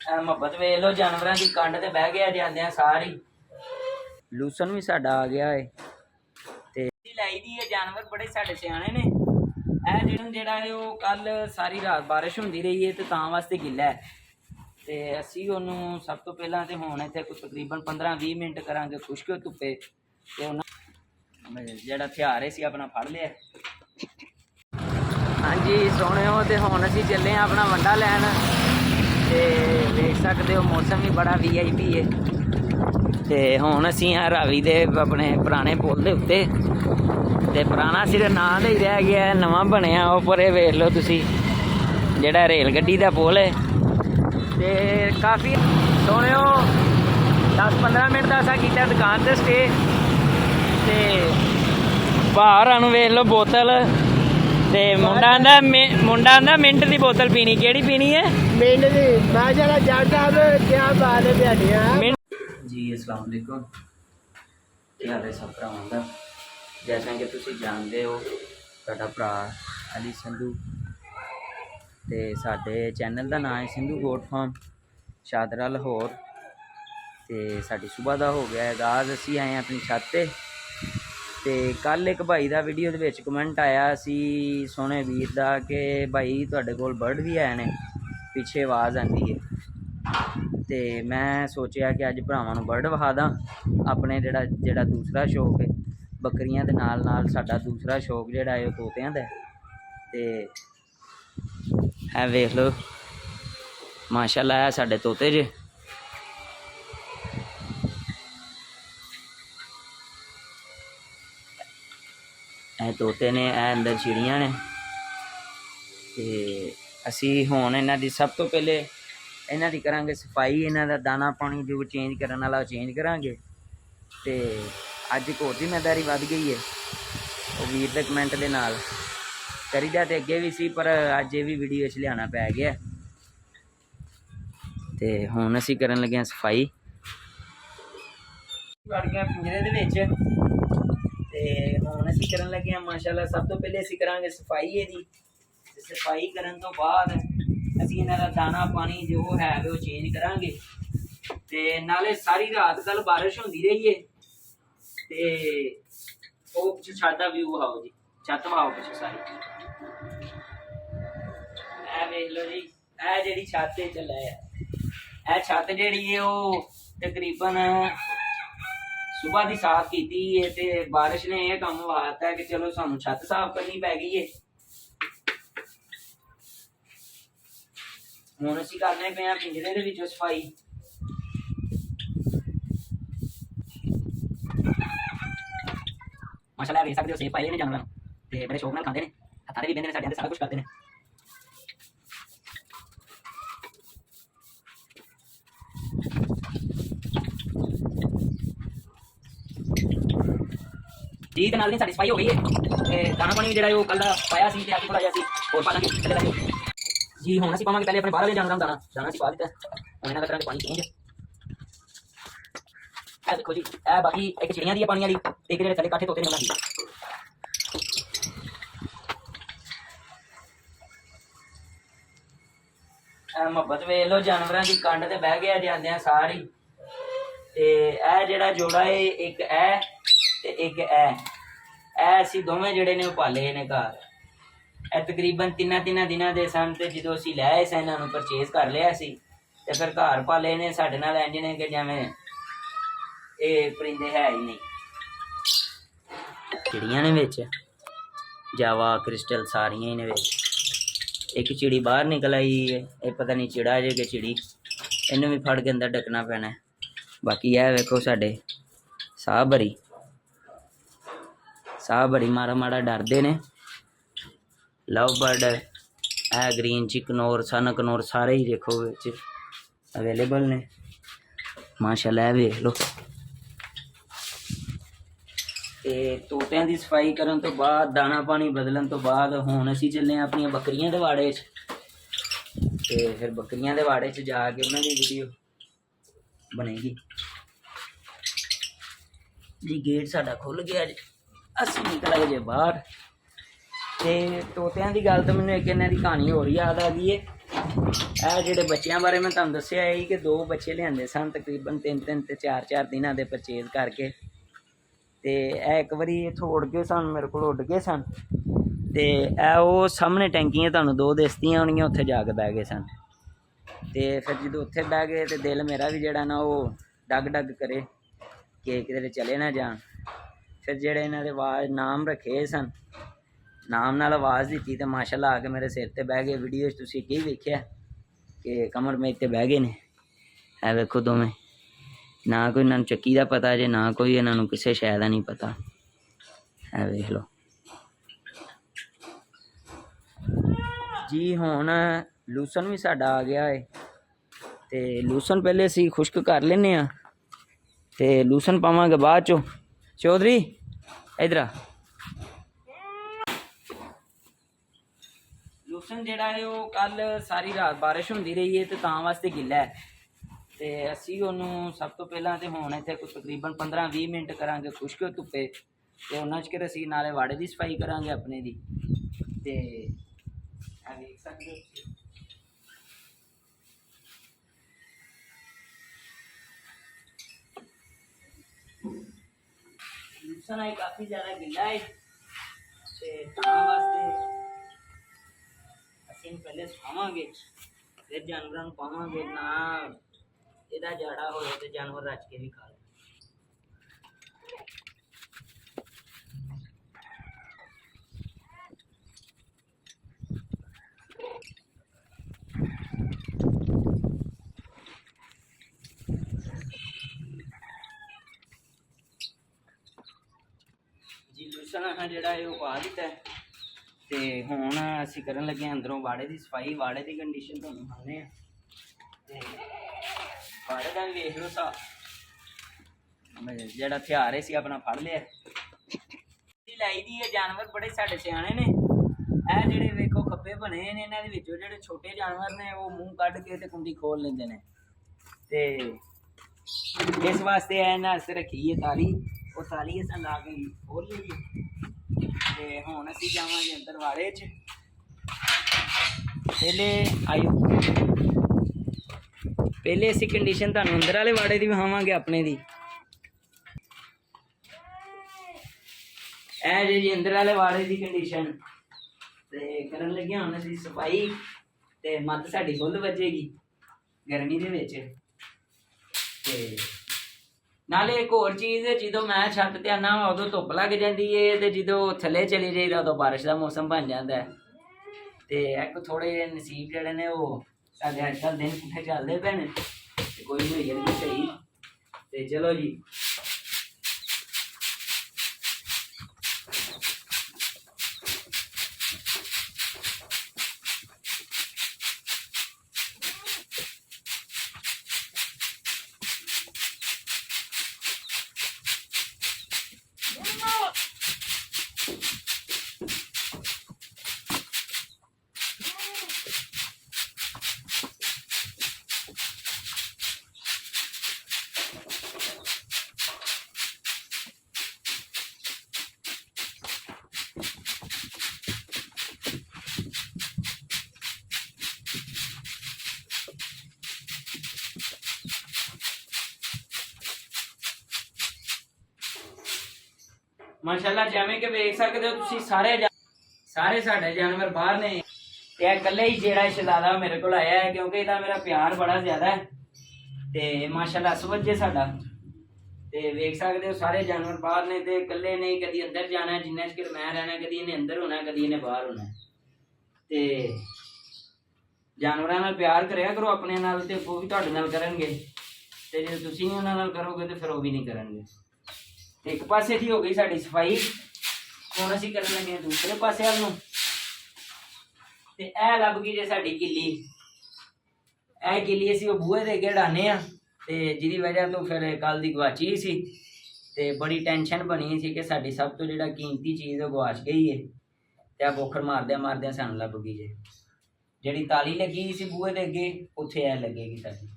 ਮੁਹੱਬਤ ਵੇਖ ਲੋ ਜਾਨਵਰਾਂ ਦੀ ਕੰਡ ਤੇ ਬਹਿ ਗਿਆ ਜਾਂਦਿਆਂ ਸਾਰੀ। ਲੂਸਨ ਵੀ ਸਾਡਾ ਆ ਗਿਆ ਏ ਤੇ ਲਾਈ ਦੀ ਹੈ। ਜਾਨਵਰ ਬੜੇ ਸਾਡੇ ਸਿਆਣੇ ਨੇ। ਇਹ ਜਿਹੜਾ ਹੈ ਉਹ ਕੱਲ ਸਾਰੀ ਰਾਤ ਬਾਰਿਸ਼ ਹੁੰਦੀ ਰਹੀ ਹੈ ਤੇ ਤਾਂ ਵਾਸਤੇ ਗਿੱਲਾ ਹੈ ਤੇ ਅਸੀਂ ਉਹਨੂੰ ਸਭ ਤੋਂ ਪਹਿਲਾਂ ਤੇ ਹੁਣ ਇੱਥੇ ਕੋਈ ਤਕਰੀਬਨ 15-20 ਮਿੰਟ ਕਰਾਂਗੇ ਖੁਸ਼ਕ ਧੁੱਪੇ ਤੇ ਉਹਨਾਂ ਜਿਹੜਾ ਹਥਿਆਰ ਸੀ ਆਪਣਾ ਫੜ ਲਿਆ। ਹਾਂਜੀ ਸੋਹਣਿਓ, ਤੇ ਹੁਣ ਅਸੀਂ ਚੱਲੇ ਹਾਂ ਆਪਣਾ ਵੰਡਾ ਲੈਣ ਤੇ ਦੇਖ ਸਕਦੇ ਹੋ ਮੌਸਮ ਵੀ ਬੜਾ VIP ਹੈ। ਤੇ ਹੁਣ ਅਸੀਂ ਆ ਰਾਵੀ ਦੇ ਆਪਣੇ ਪੁਰਾਣੇ ਪੁੱਲ ਦੇ ਉੱਤੇ ਤੇ ਪੁਰਾਣਾ ਸਿਰ ਨਾਂ ਦਾ ਹੀ ਰਹਿ ਗਿਆ, ਨਵਾਂ ਬਣਿਆ ਉਹ ਪਰੇ ਵੇਖ ਲਓ ਤੁਸੀਂ ਜਿਹੜਾ ਰੇਲ ਗੱਡੀ ਦਾ ਪੁੱਲ ਹੈ। ਤੇ ਕਾਫੀ ਸੋਹਣਿਓ 10-15 ਮਿੰਟ ਦਾ ਅਸਾਂ ਕੀਤਾ ਦੁਕਾਨ ਤੇ ਸਟੇ ਤੇ ਬਾਹਰ ਆਨੂੰ ਵੇਖ ਲਓ ਬੋਤਲ ਤੇ ਮੁੰਡਾ ਆਂਦਾ ਮਿੰਟ ਦੀ ਬੋਤਲ ਪੀਣੀ। ਕਿਹੜੀ ਪੀਣੀ ਹੈ? ਮਿੰਟ ਦੀ। ਮੈਂ ਜਿਹੜਾ ਜਾਂਦਾ ਕਿਆ ਬਾਤ ਹੈ ਤੁਹਾਡੀਆਂ ਜੀ। अस्सलाम वालेकुम, ਕੀ ਹਾਲ ਹੈ ਸਭ ਭਰਾਵਾਂ ਦਾ। जैसा कि तुम जानते हो साडा भरा अली संधू ते साडे चैनल का नाम है सिंधु गोट फार्म शादरा लाहौर। तो साडी सुबह का हो गया आगाज़। असी आए अपनी छत ते कल एक भाई का वीडियो दे विच कमेंट आया सी सोहने वीर का कि भाई तुहाडे कोल बर्ड भी है ने, पिछे आवाज़ आती है। तो मैं सोचा कि अज भरावां नूं बर्ड विखा दा अपने जिहड़ा दूसरा शौक है बकरियां दे नाल नाल साडा दूसरा शौक जिहड़ा है तोतियां दा। ते है वेख लो माशाअल्लाह है साडे तोते जे। ए तोते ने, ए अंदर चिड़ियां ने। ते असी हुण इन्हां दी सब तो पहले इन्हां दी करांगे सफाई, इन्हां दा दाना पानी जो चेंज करन वाला चेंज करांगे। ते अज एक होर जिम्मेदारी वध गई है वो वीर दे कमेंट दे नाल करी दा ते अगे भी सी, पर अज ये भी वीडियो च लियाना पै गया। ते हुण असी करन लगे सफाई वड़ गए पिंजरे दे विच। ते हुण असी करन लगे माशाअल्लाह सब तो पहले असी करांगे सफाई इहदी। सफाई करन तो बाद असी इन्हां दा दाना पानी जो है वो चेंज करांगे। ते नाले सारी रात कल बारिश होंदी रही है ते वो पिछे छत दा व्यू विखाओ जी, छत विखाओ पिछे सारी। ए वेख लो जी, ए जेहड़ी छत है चला है, ए छत जेहड़ी है वो तकरीबन सुबह दी साफ कीती है ते बारिश ने यह काम वाता है कि चलो सानू छत साफ करनी पै गई है। हुण असीं करने पे पिंजरे दे विच सफाई। माशाअल्लाह देख सकते हो सेब पाए ने जानवरां ते बड़े शौक नाल खांदे ने, हत्थां दे भी बेंदे ने, साडियां दे सारा कुछ करदे ने। जी ते नाल दी साडी सफाई हो गई है ते दाना पानी जेहड़ा वो कल दा पाया सी ते अज थोड़ा जिहा सी होर पा लांगे थल्ले लांगे जी। हुण असीं पावांगे पहले अपने बाहर वाले जानवरां दा दाना असीं पा दित्ता, हुण इन्हां दा करांगे पानी चेंज। ए देखो जी, ए बाकी एक चिड़ियां दी पानी वाली, एक जेहड़े थल्ले काठे तोते ने उन्हां दी। मुहब्बत वेख लो जानवरां दी कंड ते बह गया जांदियां सारी। ते ए जेहड़ा जोड़ा है एक ए ते एक ए असीं दोवें जेहड़े ने पाले ने घर। ए तकरीबन तिन्ना दिनां दे सन ते जदों असीं लै आए सी इन्हां नूं परचेज कर लिया सी ते फिर घर पाले ने साडे नाल इंज ने कि जिवें ये परिंदे है ही नहीं। चिड़ियां ने विच जावा क्रिस्टल सारियां ही ने विच। एक चिड़ी बाहर निकल आई है, ये पता नहीं चिड़ा जे कि चिड़ी, इन्हूं भी फड़ के अंदर डकना पैना। बाकी यह वेखो साडे साह भरी माड़ा माड़ा डरदे ने। लव बर्ड है ग्रीन चिकनोर सन कनोर सारे ही देखो विच अवेलेबल ने माशाअल्लाह। वेख लो ते तोतियां दी सफाई करन तो बाद दाना पानी बदलन तो बाद हुण असीं चले अपनी बकरियां दे वाड़े च ते फिर बकरियां दे वाड़े च जाके उन्हां दी वीडियो बनेगी जी। गेट साडा खुल गया जी, असीं निकल आए जे बाहर। ते तोतियां दी गल तो मैनूं एक इन्हां दी कहानी होर याद आ गई है ਇਹ ਜਿਹੜੇ ਬੱਚਿਆਂ ਬਾਰੇ ਮੈਂ ਤੁਹਾਨੂੰ ਦੱਸਿਆ ਹੈ ਕਿ 2 ਬੱਚੇ ਲਿਆਂਦੇ ਸਨ ਤਕਰੀਬਨ 3-3 ਤੇ 4-4 ਦਿਨਾਂ ਦੇ ਪਰਚੇਜ਼ ਕਰਕੇ। ਤੇ ਇਹ ਇੱਕ ਵਾਰੀ ਇੱਥੋਂ ਉੱਡ ਗਏ ਸਨ, ਮੇਰੇ ਕੋਲ ਉੱਡ ਗਏ ਸਨ। ਤੇ ਇਹ ਉਹ ਸਾਹਮਣੇ ਟੈਂਕੀਆਂ ਤੁਹਾਨੂੰ 2 ਦਿਸਦੀਆਂ ਹੋਣਗੀਆਂ, ਉੱਥੇ ਜਾ ਕੇ ਬਹਿ ਗਏ ਸਨ। ਤੇ ਫਿਰ ਜਦੋਂ ਉੱਥੇ ਬਹਿ ਗਏ ਤੇ ਦਿਲ ਮੇਰਾ ਵੀ ਜਿਹੜਾ ਨਾ ਉਹ ਡਗ ਡਗ ਕਰੇ ਕਿ ਕਿਤੇ ਚਲੇ ਨਾ ਜਾਣ। ਫਿਰ ਜਿਹੜੇ ਇਹਨਾਂ ਦੇ ਆਵਾਜ਼ ਨਾਮ ਰੱਖੇ ਸਨ, ਨਾਮ ਨਾਲ ਆਵਾਜ਼ ਦਿੱਤੀ ਤੇ ਮਾਸ਼ਾਅੱਲਾ ਆ ਕੇ ਮੇਰੇ ਸਿਰ ਤੇ ਬਹਿ ਗਏ। ਵੀਡੀਓ 'ਚ ਤੁਸੀਂ ਕੀ ਵੇਖਿਆ ਕਿ ਕਮਰ ਮੇਜ਼ ਤੇ ਬਹਿ ਗਏ ਨੇ। ਇਹ ਵੇਖੋ ਦੋਵੇਂ, ਨਾ ਕੋਈ ਇਹਨਾਂ ਨੂੰ ਚੱਕੀ ਦਾ ਪਤਾ ਜੇ, ਨਾ ਕੋਈ ਇਹਨਾਂ ਨੂੰ ਕਿਸੇ ਸ਼ੈ ਦਾ ਨਹੀਂ ਪਤਾ। ਇਹ ਵੇਖ ਲਓ ਜੀ। ਹੁਣ ਲੂਸਨ ਵੀ ਸਾਡਾ ਆ ਗਿਆ ਹੈ ਤੇ ਲੂਸਨ ਪਹਿਲੇ ਅਸੀਂ ਖੁਸ਼ਕ ਕਰ ਲੈਂਦੇ ਹਾਂ ਤੇ ਲੂਸਨ ਪਾਵਾਂਗੇ ਬਾਅਦ ਚੋਂ। ਚੌਧਰੀ ਇਧਰ ਆ। ਲੂਸਨ ਜਿਹੜਾ ਹੈ ਉਹ ਕੱਲ ਸਾਰੀ ਰਾਤ ਬਾਰਿਸ਼ ਹੁੰਦੀ ਰਹੀ ਹੈ ਤੇ ਤਾਂ ਵਾਸਤੇ ਗਿੱਲਾ ਹੈ। ਤੇ ਅਸੀਂ ਉਹਨੂੰ ਸਭ ਤੋਂ ਪਹਿਲਾਂ ਤੇ ਹੁਣ ਇੱਥੇ ਕੋਈ ਤਕਰੀਬਨ 15-20 ਮਿੰਟ ਕਰਾਂਗੇ ਖੁਸ਼ਕ ਧੁੱਪੇ, ਤੇ ਉਹਨਾਂ 'ਚ ਅਸੀਂ ਨਾਲੇ ਵਾੜੇ ਦੀ ਸਫਾਈ ਕਰਾਂਗੇ ਆਪਣੇ ਦੀ। ਤੇ ਇਹ ਵੇਖ ਸਕਦੇ ਹੋ ਲੂਸਨ ਹੈ ਕਾਫੀ ਜ਼ਿਆਦਾ ਗਿੱਲਾ ਹੈ ਤੇ ਤਾਂ ਵਾਸਤੇ ਅਸੀਂ ਪਹਿਲੇ ਸੁਕਾਵਾਂਗੇ ਫਿਰ ਜਾਨਵਰਾਂ ਨੂੰ ਪਾਵਾਂਗੇ। ਨਾ ਇਹਦਾ ਜਾੜਾ ਹੋਏ ਤੇ ਜਾਨਵਰ ਰੱਜ ਕੇ ਵੀ ਖਾ ਲੈ। ਜੀ ਲੂਸਨ ਜਿਹੜਾ ਹੈ ਉਹ ਪਾ ਦਿੱਤਾ ਤੇ ਹੁਣ ਅਸੀਂ ਕਰਨ ਲੱਗੇ ਅੰਦਰੋਂ ਵਾੜੇ ਦੀ ਸਫਾਈ। ਵਾੜੇ ਦੀ ਕੰਡੀਸ਼ਨ ਤੁਹਾਨੂੰ ਦਿਖਾਉਂਦੇ ਆ ਤੇ ਵਾੜੇ ਦਾ ਵੀ ਵੇਖ ਲਓ ਸਾਹ। ਜਿਹੜਾ ਹਥਿਆਰ ਸੀ ਆਪਣਾ ਫੜ ਲਿਆ। ਲਾਈ ਦੀ ਹੈ, ਜਾਨਵਰ ਬੜੇ ਸਾਡੇ ਸਿਆਣੇ ਨੇ। ਇਹ ਜਿਹੜੇ ਵੇਖੋ ਖੱਬੇ ਬਣੇ ਨੇ, ਇਹਨਾਂ ਦੇ ਵਿੱਚੋਂ ਜਿਹੜੇ ਛੋਟੇ ਜਾਨਵਰ ਨੇ ਉਹ ਮੂੰਹ ਕੱਢ ਕੇ ਤੇ ਕੁੰਡੀ ਖੋਲ ਲੈਂਦੇ ਨੇ। ਤੇ ਇਸ ਵਾਸਤੇ ਇਹਨਾਂ ਵਾਸਤੇ ਰੱਖੀ ਹੈ ਤਾਲੀ। ਉਹ ਤਾਲੀ ਅਸਾਂ ਲਾ ਕੇ ਖੋਲ ਲਈ ਤੇ ਹੁਣ ਅਸੀਂ ਜਾਵਾਂਗੇ ਅੰਦਰ ਵਾੜੇ 'ਚ। ਪਹਿਲੇ ਆਇਓ, ਪਹਿਲੇ ਅਸੀਂ ਕੰਡੀਸ਼ਨ ਤੁਹਾਨੂੰ ਅੰਦਰ ਵਾਲੇ ਵਾੜੇ ਦੀ ਵਿਖਾਵਾਂਗੇ ਆਪਣੇ ਦੀ। ਇਹ ਜੀ ਅੰਦਰ ਵਾਲੇ ਵਾੜੇ ਦੀ ਕੰਡੀਸ਼ਨ ਤੇ ਕਰਨ ਲੱਗਿਆ ਹੁਣ ਅਸੀਂ ਸਫਾਈ। ਤੇ ਮੱਤ ਸਾਡੀ ਫੁੱਲ ਵੱਜੇਗੀ ਗਰਮੀ ਦੇ ਵਿੱਚ। ਤੇ ਨਾਲੇ ਇੱਕ ਹੋਰ ਚੀਜ਼ ਹੈ, ਜਦੋਂ ਮੈਂ ਛੱਤ ਤੇ ਆਉਣਾ ਉਦੋਂ ਧੁੱਪ ਲੱਗ ਜਾਂਦੀ ਹੈ ਤੇ ਜਦੋਂ ਥੱਲੇ ਚਲੀ ਜਾਈਦਾ ਉਦੋਂ ਬਾਰਿਸ਼ ਦਾ ਮੌਸਮ ਬਣ ਜਾਂਦਾ ਹੈ। ਤੇ ਇੱਕ ਥੋੜ੍ਹੇ ਜਿਹੇ ਨਸੀਬ ਜਿਹੜੇ ਨੇ ਉਹ ਸਾਡੇ ਅੱਜ ਕੱਲ੍ਹ ਦਿਨ ਪੁੱਠੇ ਚੱਲਦੇ ਪਏ ਨੇ ਤੇ ਕੋਈ ਨਹੀਂ ਹੋਈ ਜਾਂਦੀ ਸਹੀ। ਤੇ ਚਲੋ ਜੀ ਮਾਸ਼ਾਅੱਲਾ ਜਿਵੇਂ ਕਿ ਵੇਖ ਸਕਦੇ ਹੋ ਤੁਸੀਂ ਸਾਰੇ ਸਾਡੇ ਜਾਨਵਰ ਬਾਹਰ ਨੇ ਤੇ ਇਹ ਇਕੱਲੇ ਹੀ ਜਿਹੜਾ ਸ਼ਲਾਲਾ ਮੇਰੇ ਕੋਲ ਆਇਆ ਹੈ ਕਿਉਂਕਿ ਇਹਦਾ ਮੇਰਾ ਪਿਆਰ ਬੜਾ ਜ਼ਿਆਦਾ ਹੈ ਤੇ ਮਾਸ਼ਾਅੱਲਾ ਸਵੱਜੇ ਸਾਡਾ। ਤੇ ਵੇਖ ਸਕਦੇ ਹੋ ਸਾਰੇ ਜਾਨਵਰ ਬਾਹਰ ਨੇ ਤੇ ਇਕੱਲੇ ਨਹੀਂ, ਕਦੀ ਅੰਦਰ ਜਾਣਾ ਜਿੰਨਾ ਚਿਰ ਮੈਂ ਰਹਿਣਾ, ਕਦੀ ਇਹਨੇ ਅੰਦਰ ਹੋਣਾ, ਕਦੀ ਇਹਨੇ ਬਾਹਰ ਹੋਣਾ। ਤੇ ਜਾਨਵਰਾਂ ਨਾਲ ਪਿਆਰ ਕਰਿਆ ਕਰੋ ਆਪਣੇ ਨਾਲ ਤੇ ਉਹ ਵੀ ਤੁਹਾਡੇ ਨਾਲ ਕਰਨਗੇ ਤੇ ਜੇ ਤੁਸੀਂ ਉਹਨਾਂ ਨਾਲ ਕਰੋਗੇ ਤੇ ਫਿਰ ਉਹ ਵੀ ਨਹੀਂ ਕਰਨਗੇ। ਤੇ ਇੱਕ ਪਾਸੇ ਦੀ ਹੋ ਗਈ ਸਾਡੀ ਸਫਾਈ, ਹੁਣ ਅਸੀਂ ਕਰਨ ਲੱਗੇ ਹਾਂ ਦੂਸਰੇ ਪਾਸੇ ਵੱਲ ਨੂੰ। ਤੇ ਇਹ ਲੱਭ ਗਈ ਜੇ ਸਾਡੀ ਕਿੱਲੀ। ਇਹ ਕਿੱਲੀ ਅਸੀਂ ਉਹ ਬੂਹੇ ਦੇ ਅੱਗੇ ਢਾਨੇ ਆ ਤੇ ਜਿਹਦੀ ਵਜ੍ਹਾ ਤੋਂ ਫਿਰ ਕੱਲ ਦੀ ਗਵਾਚੀ ਸੀ ਤੇ ਬੜੀ ਟੈਨਸ਼ਨ ਬਣੀ ਸੀ ਕਿ ਸਾਡੀ ਸਭ ਤੋਂ ਜਿਹੜਾ ਕੀਮਤੀ ਚੀਜ਼ ਉਹ ਗਵਾਚ ਗਈ ਹੈ। ਤੇ ਆ ਬੋਖਰ ਮਾਰਦਿਆਂ ਮਾਰਦਿਆਂ ਸਾਨੂੰ ਲੱਭ ਗਈ ਜੇ। ਜਿਹੜੀ ਤਾਲੀ ਲੱਗੀ ਸੀ ਬੂਹੇ ਦੇ ਅੱਗੇ ਉੱਥੇ ਇਹ ਲੱਗੇਗੀ ਸਾਡੀ।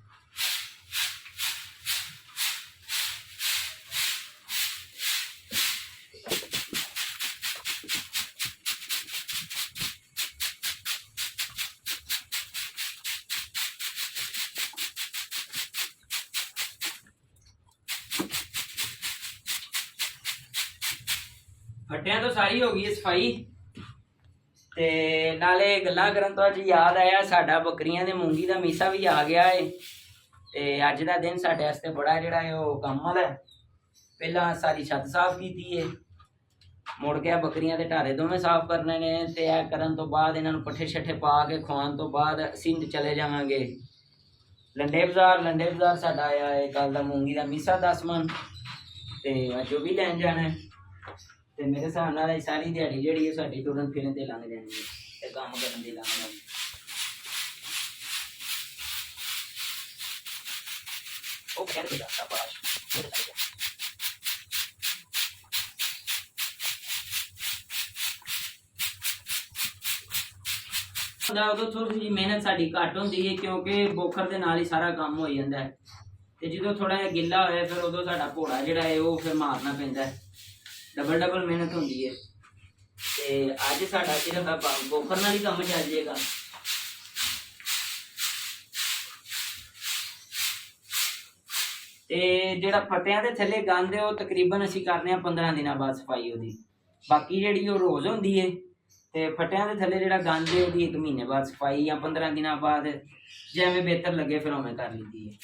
ਫੱਟਿਆਂ ਤੋਂ ਸਾਰੀ ਹੋ ਗਈ ਹੈ ਸਫਾਈ। ਤੇ ਨਾਲੇ ਗੱਲਾਂ ਕਰਨ ਤੋਂ ਅੱਜ ਯਾਦ ਆਇਆ, ਸਾਡਾ ਬੱਕਰੀਆਂ ਦੇ ਮੂੰਗੀ ਦਾ ਮੀਸਾ ਵੀ ਆ ਗਿਆ ਏ। ਤੇ ਅੱਜ ਦਾ ਦਿਨ ਸਾਡੇ ਵਾਸਤੇ ਬੜਾ ਜਿਹੜਾ ਹੈ ਉਹ ਕੰਮ ਵਾਲਾ ਹੈ। ਪਹਿਲਾਂ ਸਾਰੀ ਛੱਤ ਸਾਫ਼ ਕੀਤੀ ਏ, ਮੁੜ ਕੇ ਬੱਕਰੀਆਂ ਦੇ ਢਾਰੇ ਦੋਵੇਂ ਸਾਫ਼ ਕਰਨੇ ਨੇ। ਤੇ ਇਹ ਕਰਨ ਤੋਂ ਬਾਅਦ ਇਹਨਾਂ ਨੂੰ ਪੱਠੇ ਛੱਠੇ ਪਾ ਕੇ ਖਵਾਉਣ ਤੋਂ ਬਾਅਦ ਅਸੀਂ ਚਲੇ ਜਾਵਾਂਗੇ ਲੰਡੇ ਬਾਜ਼ਾਰ ਸਾਡਾ ਆਇਆ ਹੈ ਕੱਲ ਦਾ ਮੂੰਗੀ ਦਾ ਮੀਸਾ 10 ਮਣ, ਤੇ ਅੱਜ ਉਹ ਵੀ ਲੈਣ ਜਾਣਾ ਹੈ। ਤੇ ਮੇਰੇ ਹਿਸਾਬ ਨਾਲ ਇਹ ਸਾਰੀ ਦਿਹਾੜੀ ਜਿਹੜੀ ਹੈ ਸਾਡੀ ਤੁਰਨ ਫਿਰਨ ਤੇ ਲੰਘ ਜਾਣੀ ਹੈ ਤੇ ਕੰਮ ਕਰਨ ਦੀ ਲੰਘ ਜਾਣੀ। ਉਹ ਕਹਿੰਦੇ ਦਾ ਸ਼ਾਬਾਸ਼ ਉਦੋਂ ਥੋੜੀ ਜਿਹੀ ਮਿਹਨਤ ਸਾਡੀ ਘੱਟ ਹੁੰਦੀ ਹੈ, ਕਿਉਂਕਿ ਬੋਖਰ ਦੇ ਨਾਲ ਹੀ ਸਾਰਾ ਕੰਮ ਹੋ ਜਾਂਦਾ ਹੈ। ਤੇ ਜਦੋਂ ਥੋੜਾ ਜਿਹਾ ਗਿੱਲਾ ਹੋਇਆ ਫਿਰ ਉਦੋਂ ਸਾਡਾ ਘੋੜਾ ਜਿਹੜਾ ਹੈ ਉਹ ਫਿਰ ਮਾਰਨਾ ਪੈਂਦਾ ਹੈ, ਡਬਲ ਮਿਹਨਤ ਹੁੰਦੀ ਹੈ। ਤੇ ਅੱਜ ਸਾਡਾ ਸਿਰਫ ਬੋਖਰ ਨਾਲ ਹੀ ਕੰਮ ਚੱਲ ਜਾਏਗਾ। ਤੇ ਜਿਹੜਾ ਫੱਟਿਆਂ ਦੇ ਥੱਲੇ ਗੰਦ ਹੈ ਉਹ ਤਕਰੀਬਨ ਅਸੀਂ ਕਰਨੇ ਆ 15 ਦਿਨਾਂ ਬਾਅਦ ਸਫਾਈ ਉਹਦੀ। ਬਾਕੀ ਜਿਹੜੀ ਉਹ ਰੋਜ਼ ਹੁੰਦੀ ਹੈ। ਤੇ ਫੱਟਿਆਂ ਦੇ ਥੱਲੇ ਜਿਹੜਾ ਗੰਦ ਹੈ ਉਹਦੀ 1 ਮਹੀਨੇ ਬਾਅਦ ਸਫਾਈ ਜਾਂ 15 ਦਿਨਾਂ ਬਾਅਦ ਜਿਵੇਂ ਬਿਹਤਰ ਲੱਗੇ ਫਿਰ ਉਵੇਂ ਕਰ ਲਈਦੀ ਹੈ।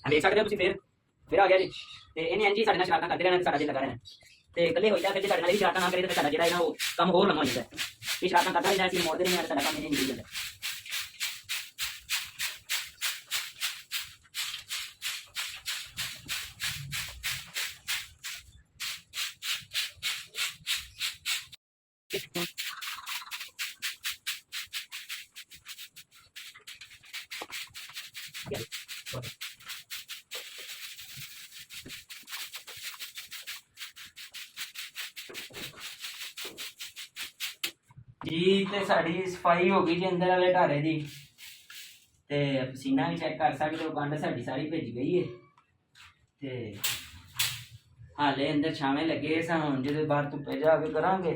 ਦੇਖ ਸਕਦੇ ਹੋ ਤੁਸੀਂ ਫਿਰ ਆ ਗਿਆ ਜੀ। ਤੇ ਇਹਨੇ ਇੰਜੀ ਸਾਡੇ ਨਾਲ ਸ਼ਰਾਰਤਾਂ ਕਰਦੇ ਰਹਿਣਾ, ਸਾਡਾ ਦਿਲ ਲੱਗਾ ਰਹਿਣਾ। ਤੇ ਇਕੱਲੇ ਹੋਈ ਜਾ ਫਿਰ ਜੇ ਸਾਡੇ ਨਾਲ ਇਹ ਸ਼ਰਾਰਤਾਂ ਨਾ ਕਰੇ ਤਾਂ ਸਾਡਾ ਜਿਹੜਾ ਹੈ ਉਹ ਕੰਮ ਹੋਰ ਲੰਮਾ ਹੋ ਜਾਂਦਾ ਹੈ। ਇਹ ਸ਼ਰਾਰਤਾਂ ਕਰਦਾ ਰਹਿੰਦਾ, ਅਸੀਂ ਮੋੜਦੇ ਨਹੀਂ ਆ, ਸਾਡਾ ਕੰਮ ਨਹੀਂ ਨਿਕਲ ਜਾਂਦਾ। जी तो साड़ी सफाई हो गई जी अंदर वाले ढारे की। ते पसीना भी चेक कर सकते हो, गंढ साड़ी सारी भिज गई है। ते हाले अंदर छावे लगे हम जो बाहर धुप्पे जाके करांगे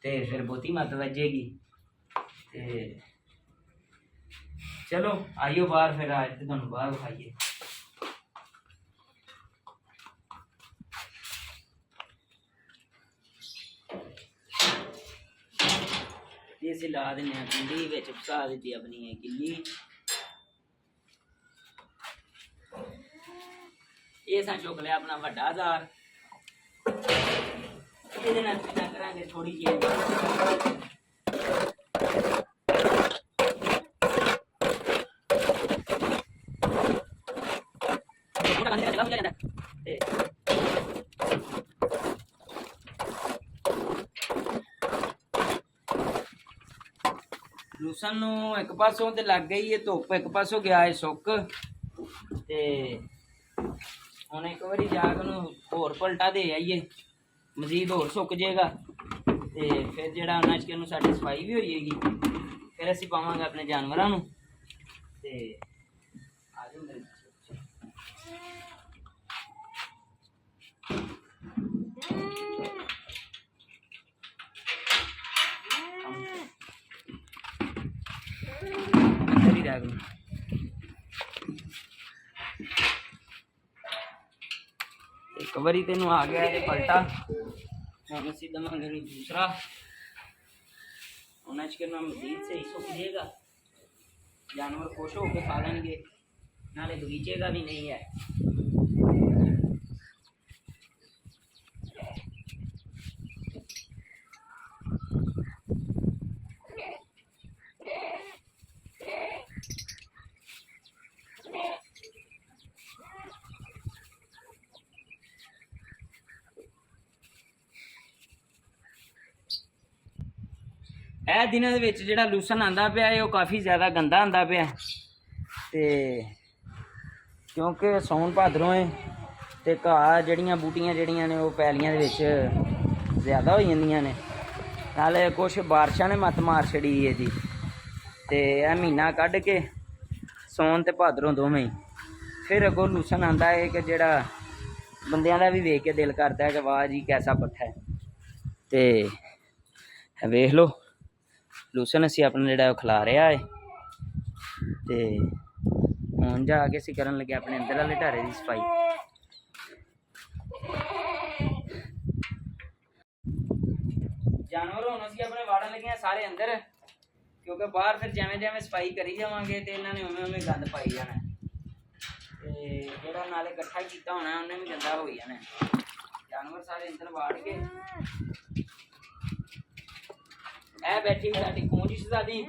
ते फिर बहुती मत वजेगी। ते चलो आइयो बाहर, फिर आज तो तुहानू बाहर विखाइए। इसे ला देने पिंडी विच फसा दी अपनी है किली। ये सा चुक लिया अपना वड्डा जार, ये करांगे थोड़ी जी लूसन एक पासों तो लग गई है धुप, एक पासों गया है सुक। ते हुण एक बारी जाके होर पलटा दे आइए, मजीद होर सुक जाएगा। ते फिर जिहड़ा उन्हां च कि साडी सफाई भी हो जाएगी, फिर असीं पावांगे अपने जानवरां नूं। ते आ जाओ मेरे एक बारी तेन आ गया है पलटा, हम असी दवांगे दूसरा। उन्हें करना मजीद सही सुक जाएगा, जानवर खुश होकर खा लेंगे, नाले बगीचे का भी नहीं है। ਇਹ ਦਿਨਾਂ ਦੇ ਵਿੱਚ ਜਿਹੜਾ ਲੂਸਨ ਆਂਦਾ ਪਿਆ ਹੈ ਉਹ ਕਾਫੀ ਜ਼ਿਆਦਾ ਗੰਦਾ ਆਂਦਾ ਪਿਆ ਤੇ ਕਿਉਂਕਿ ਸੌਣ ਭਾਦਰੋਂ ਹੈ ਤੇ ਘਾਹ ਜਿਹੜੀਆਂ ਬੂਟੀਆਂ ਜਿਹੜੀਆਂ ਨੇ ਉਹ ਪੈਲੀਆਂ ਦੇ ਵਿੱਚ ਜ਼ਿਆਦਾ ਹੋ ਜਾਂਦੀਆਂ ਨੇ, ਨਾਲੇ ਕੁਛ ਬਾਰਿਸ਼ਾਂ ਨੇ ਮੱਤ ਮਾਰ ਛੜੀ ਹੈ ਜੀ। ਤੇ ਇਹ ਮਹੀਨਾ ਕੱਢ ਕੇ ਸੌਣ ਤੇ ਭਾਦਰੋਂ ਦੋਵੇਂ ਫਿਰ ਅੱਗੋਂ ਲੂਸਨ ਆਂਦਾ ਹੈ ਕਿ ਜਿਹੜਾ ਬੰਦਿਆਂ ਦਾ ਵੀ ਵੇਖ ਕੇ ਦਿਲ ਕਰਦਾ ਹੈ ਕਿ ਵਾਹ ਜੀ ਕੈਸਾ ਪੱਠਾ ਹੈ। ਤੇ ਵੇਖ ਲਓ ਲੂਸਨ ਅਸੀਂ ਆਪਣਾ ਜਿਹੜਾ ਉਹ ਖਿਲਾ ਰਿਹਾ ਹੈ। ਤੇ ਹੁਣ ਜਾ ਕੇ ਅਸੀਂ ਕਰਨ ਲੱਗੇ ਆਪਣੇ ਅੰਦਰ ਵਾਲੇ ਢਾਰੇ ਦੀ ਸਫਾਈ। ਜਾਨਵਰ ਹੁਣ ਅਸੀਂ ਆਪਣੇ ਵਾੜਨ ਲੱਗੇ ਹਾਂ ਸਾਰੇ ਅੰਦਰ, ਕਿਉਂਕਿ ਬਾਹਰ ਫਿਰ ਜਿਵੇਂ ਜਿਵੇਂ ਸਫਾਈ ਕਰੀ ਜਾਵਾਂਗੇ ਤੇ ਇਹਨਾਂ ਨੇ ਉਵੇਂ ਉਵੇਂ ਗੰਦ ਪਾਈ ਜਾਣਾ ਤੇ ਜਿਹੜਾ ਨਾਲੇ ਇਕੱਠਾ ਕੀਤਾ ਹੋਣਾ ਉਹਨੇ ਵੀ ਗੰਦਾ ਹੋ ਜਾਣਾ। ਜਾਨਵਰ ਸਾਰੇ ਅੰਦਰ ਵਾੜ ਕੇ ਇਹ ਬੈਠੀ ਵੀ ਸਾਡੀ ਪੂੰਝ ਸ਼ਹਜ਼ਾਦੀ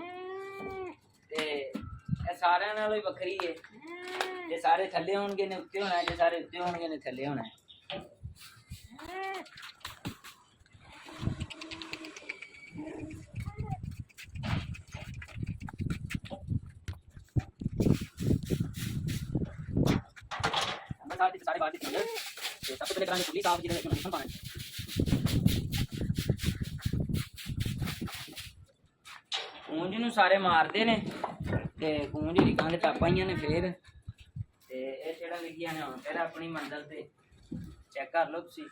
ਤੇ ਇਹ ਸਾਰਿਆਂ ਨਾਲੋਂ ਹੀ ਵੱਖਰੀ ਹੈ। ਜੇ ਸਾਰੇ ਥੱਲੇ ਹੋਣਗੇ ਨੇ ਉੱਤੇ ਹੋਣਾ, ਜੇ ਸਾਰੇ ਉੱਤੇ ਹੋਣਗੇ ਨੇ ਥੱਲੇ ਹੋਣਾ। ਸਾਰੇ ਬਾਅਦ ਤੇ ਸਭ ਤੋਂ ਪਹਿਲੇ ਕਰਾਂਗੇ ਪੁਲਿਸ ਸਾਹਿਬ ਜਿਹਦੇ ਵਿੱਚ ਮੱਖਣ ਪਾਣਾ। ਕੂੰਜ ਨੂੰ ਸਾਰੇ ਮਾਰਦੇ ਨੇ ਤੇ ਕੂੰਜ ਦੀ ਕੰਧ ਟੱਪ ਆਈਆਂ ਨੇ ਫਿਰ ਤੇ ਇਹ ਜਿਹੜਾ ਲੱਗੀਆਂ ਨੇ ਹੁਣ ਫਿਰ ਆਪਣੀ ਮੰਜ਼ਲ ਤੇ ਚੈੱਕ ਕਰ ਲਓ ਤੁਸੀਂ।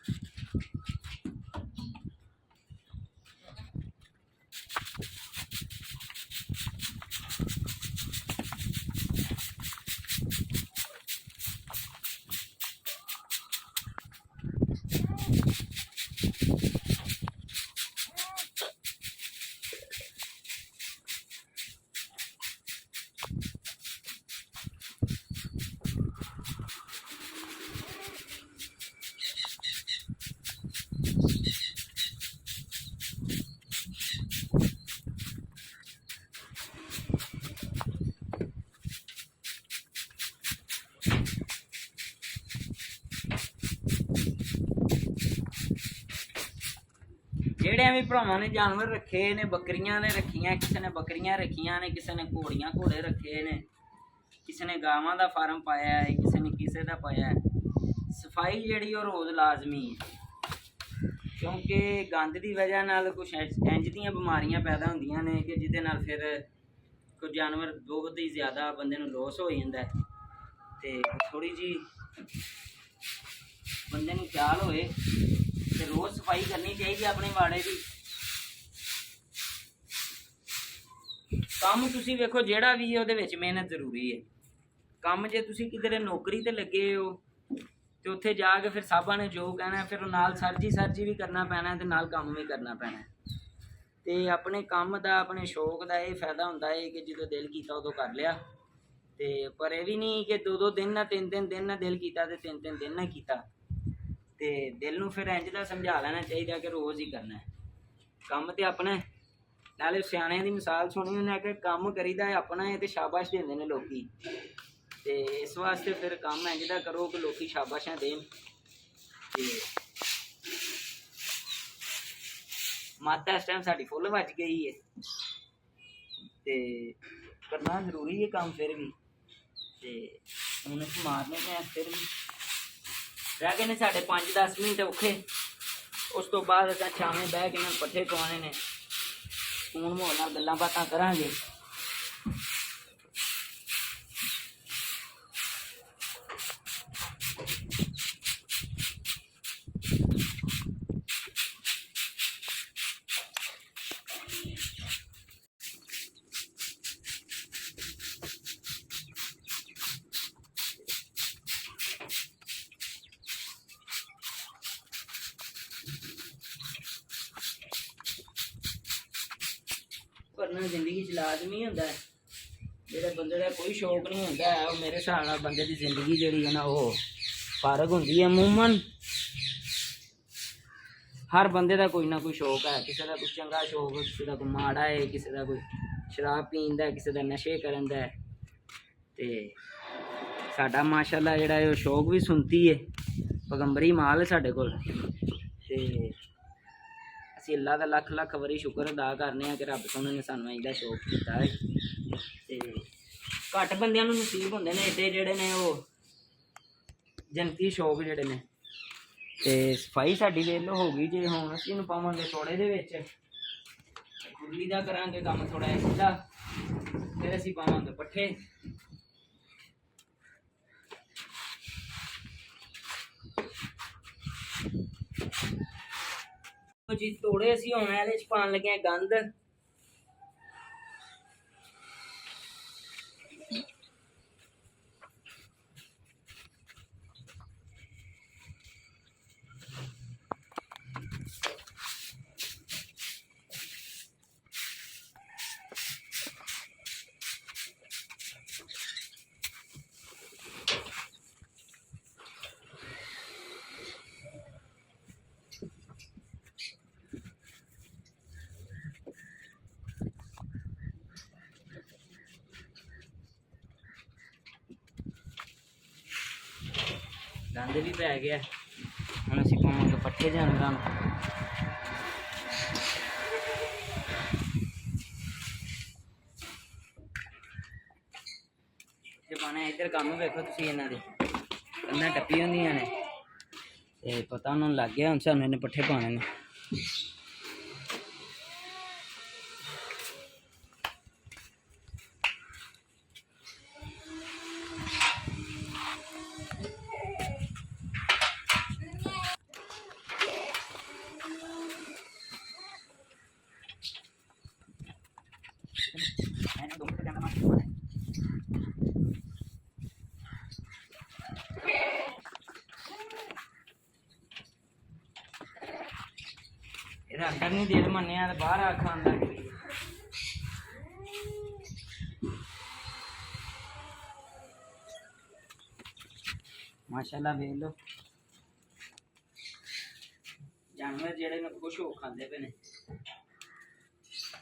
ਜਿਹੜੇ ਵੀ ਭਰਾਵਾਂ ਨੇ ਜਾਨਵਰ ਰੱਖੇ ਨੇ, ਬੱਕਰੀਆਂ ਨੇ ਰੱਖੀਆਂ, ਕਿਸੇ ਨੇ ਬੱਕਰੀਆਂ ਰੱਖੀਆਂ ਨੇ, ਕਿਸੇ ਨੇ ਘੋੜੀਆਂ ਘੋੜੇ ਰੱਖੇ ਨੇ, ਕਿਸੇ ਨੇ ਗਾਵਾਂ ਦਾ ਫਾਰਮ ਪਾਇਆ ਹੈ, ਕਿਸੇ ਨੇ ਕਿਸੇ ਦਾ ਪਾਇਆ ਹੈ। ਸਫਾਈ ਜਿਹੜੀ ਉਹ ਰੋਜ਼ ਲਾਜ਼ਮੀ ਹੈ, ਕਿਉਂਕਿ ਗੰਦ ਦੀ ਵਜ੍ਹਾ ਨਾਲ ਕੁਛ ਇੰਝ ਦੀਆਂ ਬਿਮਾਰੀਆਂ ਪੈਦਾ ਹੁੰਦੀਆਂ ਨੇ ਕਿ ਜਿਹਦੇ ਨਾਲ ਫਿਰ ਕੋਈ ਜਾਨਵਰ ਬਹੁਤ ਹੀ ਜ਼ਿਆਦਾ ਬੰਦੇ ਨੂੰ ਲੋਸ ਹੋ ਜਾਂਦਾ ਹੈ। ਤੇ ਥੋੜ੍ਹੀ ਜਿਹੀ ਬੰਦੇ ਨੂੰ ਖਿਆਲ ਹੋਏ ਤੇ ਰੋਜ਼ ਸਫਾਈ ਕਰਨੀ ਚਾਹੀਦੀ ਆਪਣੇ ਵਾੜੇ ਦੀ। ਕੰਮ ਤੁਸੀਂ ਵੇਖੋ ਜਿਹੜਾ ਵੀ ਹੈ ਉਹਦੇ ਵਿੱਚ ਮਿਹਨਤ ਜ਼ਰੂਰੀ ਹੈ। ਕੰਮ ਜੇ ਤੁਸੀਂ ਕਿਧਰੇ ਨੌਕਰੀ ਤੇ ਲੱਗੇ ਹੋ ਤੇ ਉੱਥੇ ਜਾ ਕੇ ਫਿਰ ਸਾਬਾਂ ਨੇ ਜੋ ਕਹਿਣਾ ਫਿਰ ਉਹ ਨਾਲ ਸਰਜੀ ਵੀ ਕਰਨਾ ਪੈਣਾ ਤੇ ਨਾਲ ਕੰਮ ਵੀ ਕਰਨਾ ਪੈਣਾ। ਤੇ ਆਪਣੇ ਕੰਮ ਦਾ, ਆਪਣੇ ਸ਼ੌਕ ਦਾ ਇਹ ਫਾਇਦਾ ਹੁੰਦਾ ਹੈ ਕਿ ਜਦੋਂ ਦਿਲ ਕੀਤਾ ਉਦੋਂ ਕਰ ਲਿਆ। ਤੇ ਪਰ ਇਹ ਵੀ ਨਹੀਂ ਕਿ 2-2 ਦਿਨ ਨਾ 3-3 ਦਿਨ ਨਾ ਦਿਲ ਕੀਤਾ ਤੇ 3-3 ਦਿਨ ਨਾ ਕੀਤਾ। ਤੇ ਦਿਲ ਨੂੰ ਫਿਰ ਇੰਝ ਦਾ ਸਮਝਾ ਲੈਣਾ ਚਾਹੀਦਾ ਕਿ ਰੋਜ਼ ਹੀ ਕਰਨਾ ਹੈ ਕੰਮ ਤੇ ਆਪਣਾ। ਨਾਲੇ ਸਿਆਣਿਆਂ ਦੀ ਮਿਸਾਲ ਸੁਣੀ ਉਹਨੇ ਕਿ ਕੰਮ ਕਰੀਦਾ ਹੈ ਆਪਣਾ ਹੈ ਤੇ ਸ਼ਾਬਾਸ਼ ਦਿੰਦੇ ਨੇ ਲੋਕੀ। ਤੇ ਇਸ ਵਾਸਤੇ ਫਿਰ ਕੰਮ ਇੰਝ ਦਾ ਕਰੋ ਕਿ ਲੋਕੀ ਸ਼ਾਬਾਸ਼ਾਂ ਦੇਣ। ਤੇ ਮਾਤਾ ਇਸ ਟਾਈਮ ਸਾਡੀ ਫੁੱਲ ਵੱਜ ਗਈ ਹੈ ਤੇ ਕਰਨਾ ਜ਼ਰੂਰੀ ਹੈ ਕੰਮ ਫਿਰ ਵੀ। ਤੇ ਹੁਣ ਅਸੀਂ ਮਾਰਨੇ ਪਏ ਫਿਰ ਵੀ ਰਹਿ ਗਏ ਨੇ ਸਾਡੇ 5-10 ਮਿੰਟ ਔਖੇ। ਉਸ ਤੋਂ ਬਾਅਦ ਅਸੀਂ ਛਾਵੇਂ ਬਹਿ ਕੇ ਪੱਠੇ ਪਵਾਉਣੇ ਨੇ। ਹੁਣ ਮਾਹੌਲ ਨਾਲ ਗੱਲਾਂ ਬਾਤਾਂ ਕਰਾਂਗੇ। ਕਰਨਾ ਜ਼ਿੰਦਗੀ 'ਚ ਲਾਜ਼ਮੀ ਹੁੰਦਾ ਹੈ। ਜਿਹੜੇ ਬੰਦੇ ਦਾ ਕੋਈ ਸ਼ੌਕ ਨਹੀਂ ਹੁੰਦਾ ਹੈ ਉਹ ਮੇਰੇ ਹਿਸਾਬ ਨਾਲ ਬੰਦੇ ਦੀ ਜ਼ਿੰਦਗੀ ਜਿਹੜੀ ਹੈ ਨਾ ਉਹ ਫਾਰਗ ਹੁੰਦੀ ਹੈ। ਅਮੂਮਨ ਹਰ ਬੰਦੇ ਦਾ ਕੋਈ ਨਾ ਕੋਈ ਸ਼ੌਕ ਹੈ। ਕਿਸੇ ਦਾ ਕੋਈ ਚੰਗਾ ਸ਼ੌਕ, ਕਿਸੇ ਦਾ ਕੋਈ ਮਾੜਾ ਹੈ, ਕਿਸੇ ਦਾ ਕੋਈ ਸ਼ਰਾਬ ਪੀਣ ਦਾ, ਕਿਸੇ ਦਾ ਨਸ਼ੇ ਕਰਨ ਦਾ। ਤੇ ਸਾਡਾ ਮਾਸ਼ਾਅੱਲਾ ਜਿਹੜਾ ਹੈ ਉਹ ਸ਼ੌਕ ਵੀ ਸੁਣਤੀ ਹੈ, ਪੈਗੰਬਰੀ ਮਾਲ ਹੈ ਸਾਡੇ ਕੋਲ। ਤੇ ਅਸੀਂ ਅੱਲਾ ਦਾ ਲੱਖ ਲੱਖ ਵਾਰੀ ਸ਼ੁਕਰ ਅਦਾ ਕਰਨੇ ਆ ਕਿ ਰੱਬ ਸੋਹਣੇ ਨੇ ਸਾਨੂੰ ਇਹਦਾ ਸ਼ੌਕ ਦਿੱਤਾ ਹੈ। ਤੇ ਘੱਟ ਬੰਦਿਆਂ ਨੂੰ ਨਸੀਬ ਹੁੰਦੇ ਨੇ ਏਡੇ ਜਿਹੜੇ ਨੇ ਉਹ ਜਨਤੀ ਸ਼ੌਕ ਜਿਹੜੇ ਨੇ। ਤੇ ਸਫਾਈ ਸਾਡੀ ਵੇਲੋ ਹੋ ਗਈ ਜੇ। ਹੁਣ ਅਸੀਂ ਇਹਨੂੰ ਪਾਵਾਂਗੇ ਤੋੜੇ ਦੇ ਵਿੱਚ, ਖੁਰਲੀ ਦਾ ਕਰਾਂਗੇ ਕੰਮ ਥੋੜਾ ਜਿਹਾ ਸਿੱਧਾ, ਫਿਰ ਅਸੀਂ ਪਾਵਾਂਗੇ ਪੱਠੇ। ਦੇਖੋ ਜੀ ਤੋੜੇ ਅਸੀਂ ਹੁਣ ਇਹਦੇ ਚ ਪਾਣ ਲੱਗੇ ਆ ਗੰਦ। ਗੰਦ ਵੀ ਪੈ ਗਿਆ। ਹੁਣ ਅਸੀਂ ਪਾਵਾਂਗੇ ਪੱਠੇ ਜਾਨਵਰਾਂ ਨੂੰ। ਤੇ ਪਾਣਾ ਇੱਧਰ ਕੰਮ ਵੇਖੋ ਤੁਸੀਂ ਇਹਨਾਂ ਦੇ ਕੰਨਾਂ ਟੱਪੀ ਹੁੰਦੀਆਂ ਨੇ ਤੇ ਪਤਾ ਉਹਨਾਂ ਨੂੰ ਲੱਗ ਗਿਆ ਹੁਣ ਸਾਨੂੰ ਇਹਨੇ ਪੱਠੇ ਪਾਣੇ ਨੇ। ਇਹਦਾ ਅੰਦਰ ਨਹੀਂ ਦਿਲ ਮੰਨਿਆ ਤੇ ਬਾਹਰ ਆ ਖਾਣ ਲੱਗ ਗਈ। ਮਾਸ਼ਾਅੱਲਾ ਵੇਖ ਲੋ ਜਾਨਵਰ ਜਿਹੜੇ ਨੇ ਖੁਸ਼ ਹੋ ਖਾਂਦੇ ਪਏ ਨੇ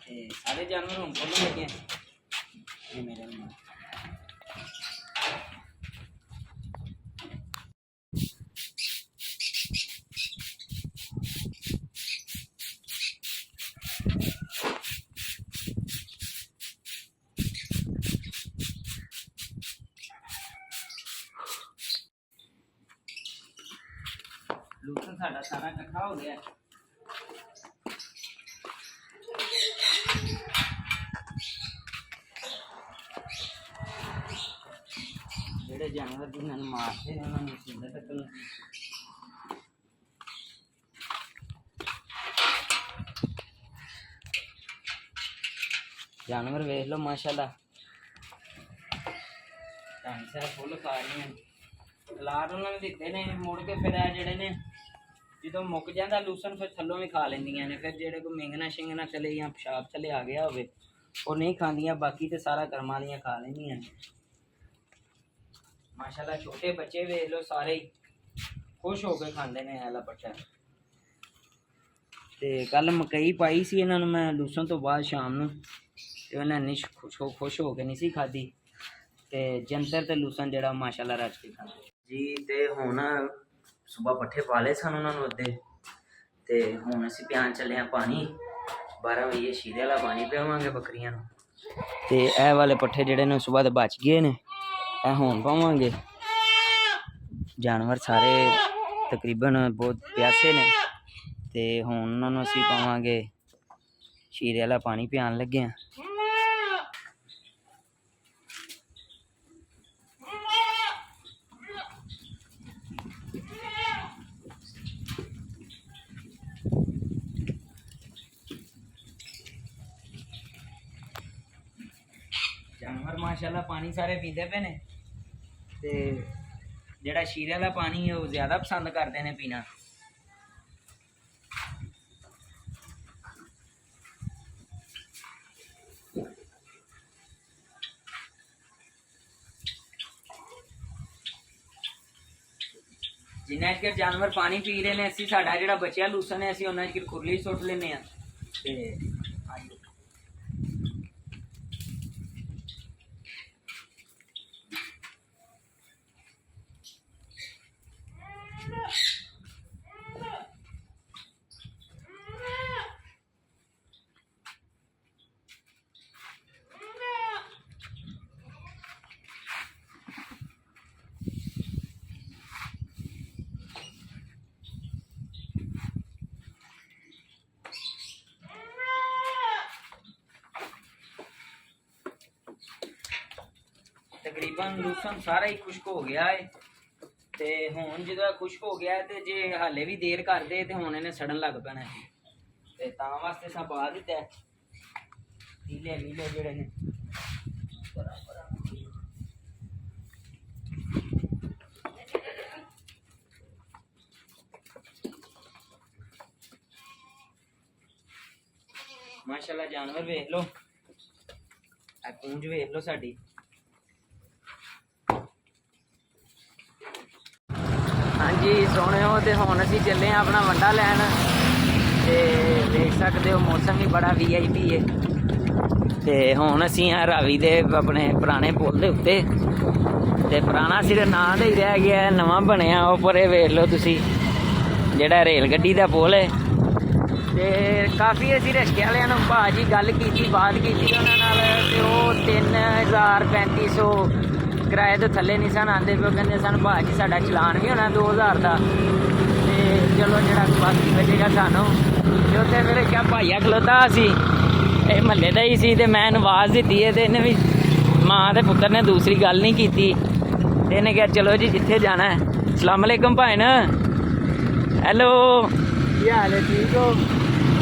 ਤੇ ਸਾਰੇ ਜਾਨਵਰ ਹੁਣ ਖੋਲ੍ਹਣ ਲੱਗੇ ਇਹ ਮੇਰੇ ਨਾਲ। ਲੂਸਨ ਸਾਡਾ ਸਾਰਾ ਇਕੱਠਾ ਹੋ ਗਿਆ। ਜਿਹੜੇ ਜਾਨਵਰ ਜਿਹਨਾਂ ਨੂੰ ਮਾਰਦੇ ਨੇ ਉਹਨਾਂ ਨੂੰ ਸਿੰਦਾ ਤੱਕ ਜਾਨਵਰ ਵੇਖ ਲਓ ਮਾਸ਼ਾਅੱਲਾ ਢੰਗ ਸਿਰ ਫੁੱਲ ਖਾ ਰਹੀਆਂ। ਲਾਰ ਉਹਨਾਂ ਨੇ ਦਿੱਤੇ ਨੇ ਮੁੜ ਕੇ ਫਿਰ ਇਹ ਜਿਹੜੇ ਨੇ ਜਦੋਂ ਮੁੱਕ ਜਾਂਦਾ ਲੂਸਨ ਫਿਰ ਥੱਲੋਂ ਵੀ ਖਾ ਲੈਂਦੀਆਂ ਨੇ। ਫਿਰ ਜਿਹੜੇ ਕੋਈ ਮਿੰਗਣਾ ਸ਼ਿੰਗਣਾ ਚਲੇ ਜਾਂ ਪਿਸ਼ਾਬ ਚਲੇ ਆ ਗਿਆ ਹੋਵੇ ਉਹ ਨਹੀਂ ਖਾਂਦੀਆਂ, ਬਾਕੀ ਤੇ ਸਾਰਾ ਕਰਮਾਂ ਦੀਆਂ ਖਾ ਲੈਂਦੀਆਂ ਨੇ। ਮਾਸ਼ਾਅੱਲਾ ਛੋਟੇ ਬੱਚੇ ਵੇਖ ਲਓ ਸਾਰੇ ਹੀ ਖੁਸ਼ ਹੋ ਕੇ ਖਾਂਦੇ ਨੇ ਇਹ ਵਾਲਾ ਪੱਠਾ। ਤੇ ਕੱਲ ਮਕਈ ਪਾਈ ਸੀ ਇਹਨਾਂ ਨੂੰ ਮੈਂ ਲੂਸਨ ਤੋਂ ਬਾਅਦ ਸ਼ਾਮ ਨੂੰ ਤੇ ਉਹਨਾਂ ਨੇ ਖੁਸ਼ ਹੋ ਕੇ ਨਹੀਂ ਸੀ ਖਾਧੀ ਤੇ ਜੰਤਰ ਤੇ ਲੂਸਨ ਜਿਹੜਾ ਮਾਸ਼ਾਅੱਲਾ ਰੱਜ ਕੇ ਖਾਂਦੇ ਜੀ। ਤੇ ਹੁਣ ਸੁਬਹ ਪੱਠੇ ਪਾ ਲਏ ਸਨ ਉਹਨਾਂ ਨੂੰ ਅੱਧੇ ਤੇ ਹੁਣ ਅਸੀਂ ਪਿਆਣ ਚੱਲੇ ਹਾਂ ਪਾਣੀ। 12 ਵਜੇ ਸ਼ੀਰੇ ਵਾਲਾ ਪਾਣੀ ਪਿਆਵਾਂਗੇ ਬੱਕਰੀਆਂ ਨੂੰ ਤੇ ਇਹ ਵਾਲੇ ਪੱਠੇ ਜਿਹੜੇ ਨੇ ਸੁਬਹ ਦੇ ਬਚ ਗਏ ਨੇ ਇਹ ਹੁਣ ਪਾਵਾਂਗੇ। ਜਾਨਵਰ ਸਾਰੇ ਤਕਰੀਬਨ ਬਹੁਤ ਪਿਆਸੇ ਨੇ ਤੇ ਹੁਣ ਉਹਨਾਂ ਨੂੰ ਅਸੀਂ ਪਾਵਾਂਗੇ ਸ਼ੀਰੇ ਵਾਲਾ ਪਾਣੀ ਪਿਆਣ ਲੱਗੇ ਹਾਂ। ਜਾਨਵਰ ਮਾਸ਼ਾਅੱਲਾ ਪਾਣੀ ਸਾਰੇ ਪੀਂਦੇ ਪਏ ਨੇ ਤੇ ਜਿਹੜਾ ਸ਼ੀਰੇ ਵਾਲਾ ਪਾਣੀ ਹੈ ਉਹ ਜ਼ਿਆਦਾ ਪਸੰਦ ਕਰਦੇ ਨੇ ਪੀਣਾ। ਜਿੰਨਾ ਚਿਰ ਜਾਨਵਰ ਪਾਣੀ ਪੀ ਰਹੇ ਨੇ ਅਸੀਂ ਸਾਡਾ ਜਿਹੜਾ ਬਚਿਆ ਲੂਸਨ ਹੈ ਅਸੀਂ ਉਹਨਾਂ ਚਿਰ ਖੁਰਲੀ ਸੁੱਟ ਲੈਂਦੇ ਹਾਂ ਤੇ तकरीबन लूसन सारा ही खुश्क हो गया है ते हुण जो खुश्क हो गया है ते जे हाले भी देर कर दे ते हुण इहने सड़न लग पैना है। ਤੇ ਤਾਂ ਵਾਸਤੇ ਸਭ ਪਾ ਦਿੱਤਾ ਨੀਲੇ ਨੀਲੇ ਜਿਹੜੇ ਨੇ माशाल्लाह जानवर वेख लो पूंछ वेख लो साडी हाँ जी सोने हो तो हुण असीं चले हैं अपना वंडा लैन ते देख सकते हो मौसम भी बड़ा VIP है ते हुण असीं आ रावी दे अपने पुराने पुल दे उत्ते ते पुराना सिर्फ नां दा ही रह गया नवां बनिया उपर वेख लो तुसीं जिहड़ा रेल गड्डी दा पुल है ਤੇ ਕਾਫੀ ਅਸੀਂ ਰਿਕਸ਼ੇ ਵਾਲਿਆਂ ਨੂੰ ਭਾਜੀ ਗੱਲ ਕੀਤੀ ਬਾਤ ਕੀਤੀ ਉਹਨਾਂ ਨਾਲ ਤੇ ਉਹ 3500 ਕਿਰਾਏ ਤੋਂ ਥੱਲੇ ਨਹੀਂ ਸਨ ਆਉਂਦੇ ਪਏ ਕਹਿੰਦੇ ਸਾਨੂੰ ਭਾਜੀ ਸਾਡਾ ਚਲਾਨ ਵੀ ਹੋਣਾ 2000 ਦਾ ਤੇ ਚਲੋ ਜਿਹੜਾ ਬਾਕੀ ਬਚੇਗਾ ਸਾਨੂੰ ਤੇ ਉੱਥੇ ਮੇਰੇ ਕਿਆ ਭਾਈਆ ਖਲੋਤਾ ਸੀ ਇਹ ਮਹੱਲੇ ਦਾ ਹੀ ਸੀ ਤੇ ਮੈਂ ਇਹਨੂੰ ਆਵਾਜ਼ ਦਿੱਤੀ ਹੈ ਤੇ ਇਹਨੇ ਵੀ ਮਾਂ ਤੇ ਪੁੱਤਰ ਨੇ ਦੂਸਰੀ ਗੱਲ ਨਹੀਂ ਕੀਤੀ ਤੇ ਇਹਨੇ ਕਿਹਾ ਚਲੋ ਜੀ ਜਿੱਥੇ ਜਾਣਾ ਹੈ ਅਸਲਾਮ ਅਲੈਕੁਮ ਭਾਈ ਨਾ ਹੈਲੋ ਕੀ ਹਾਲ ਹੈ ਠੀਕ ਹੋ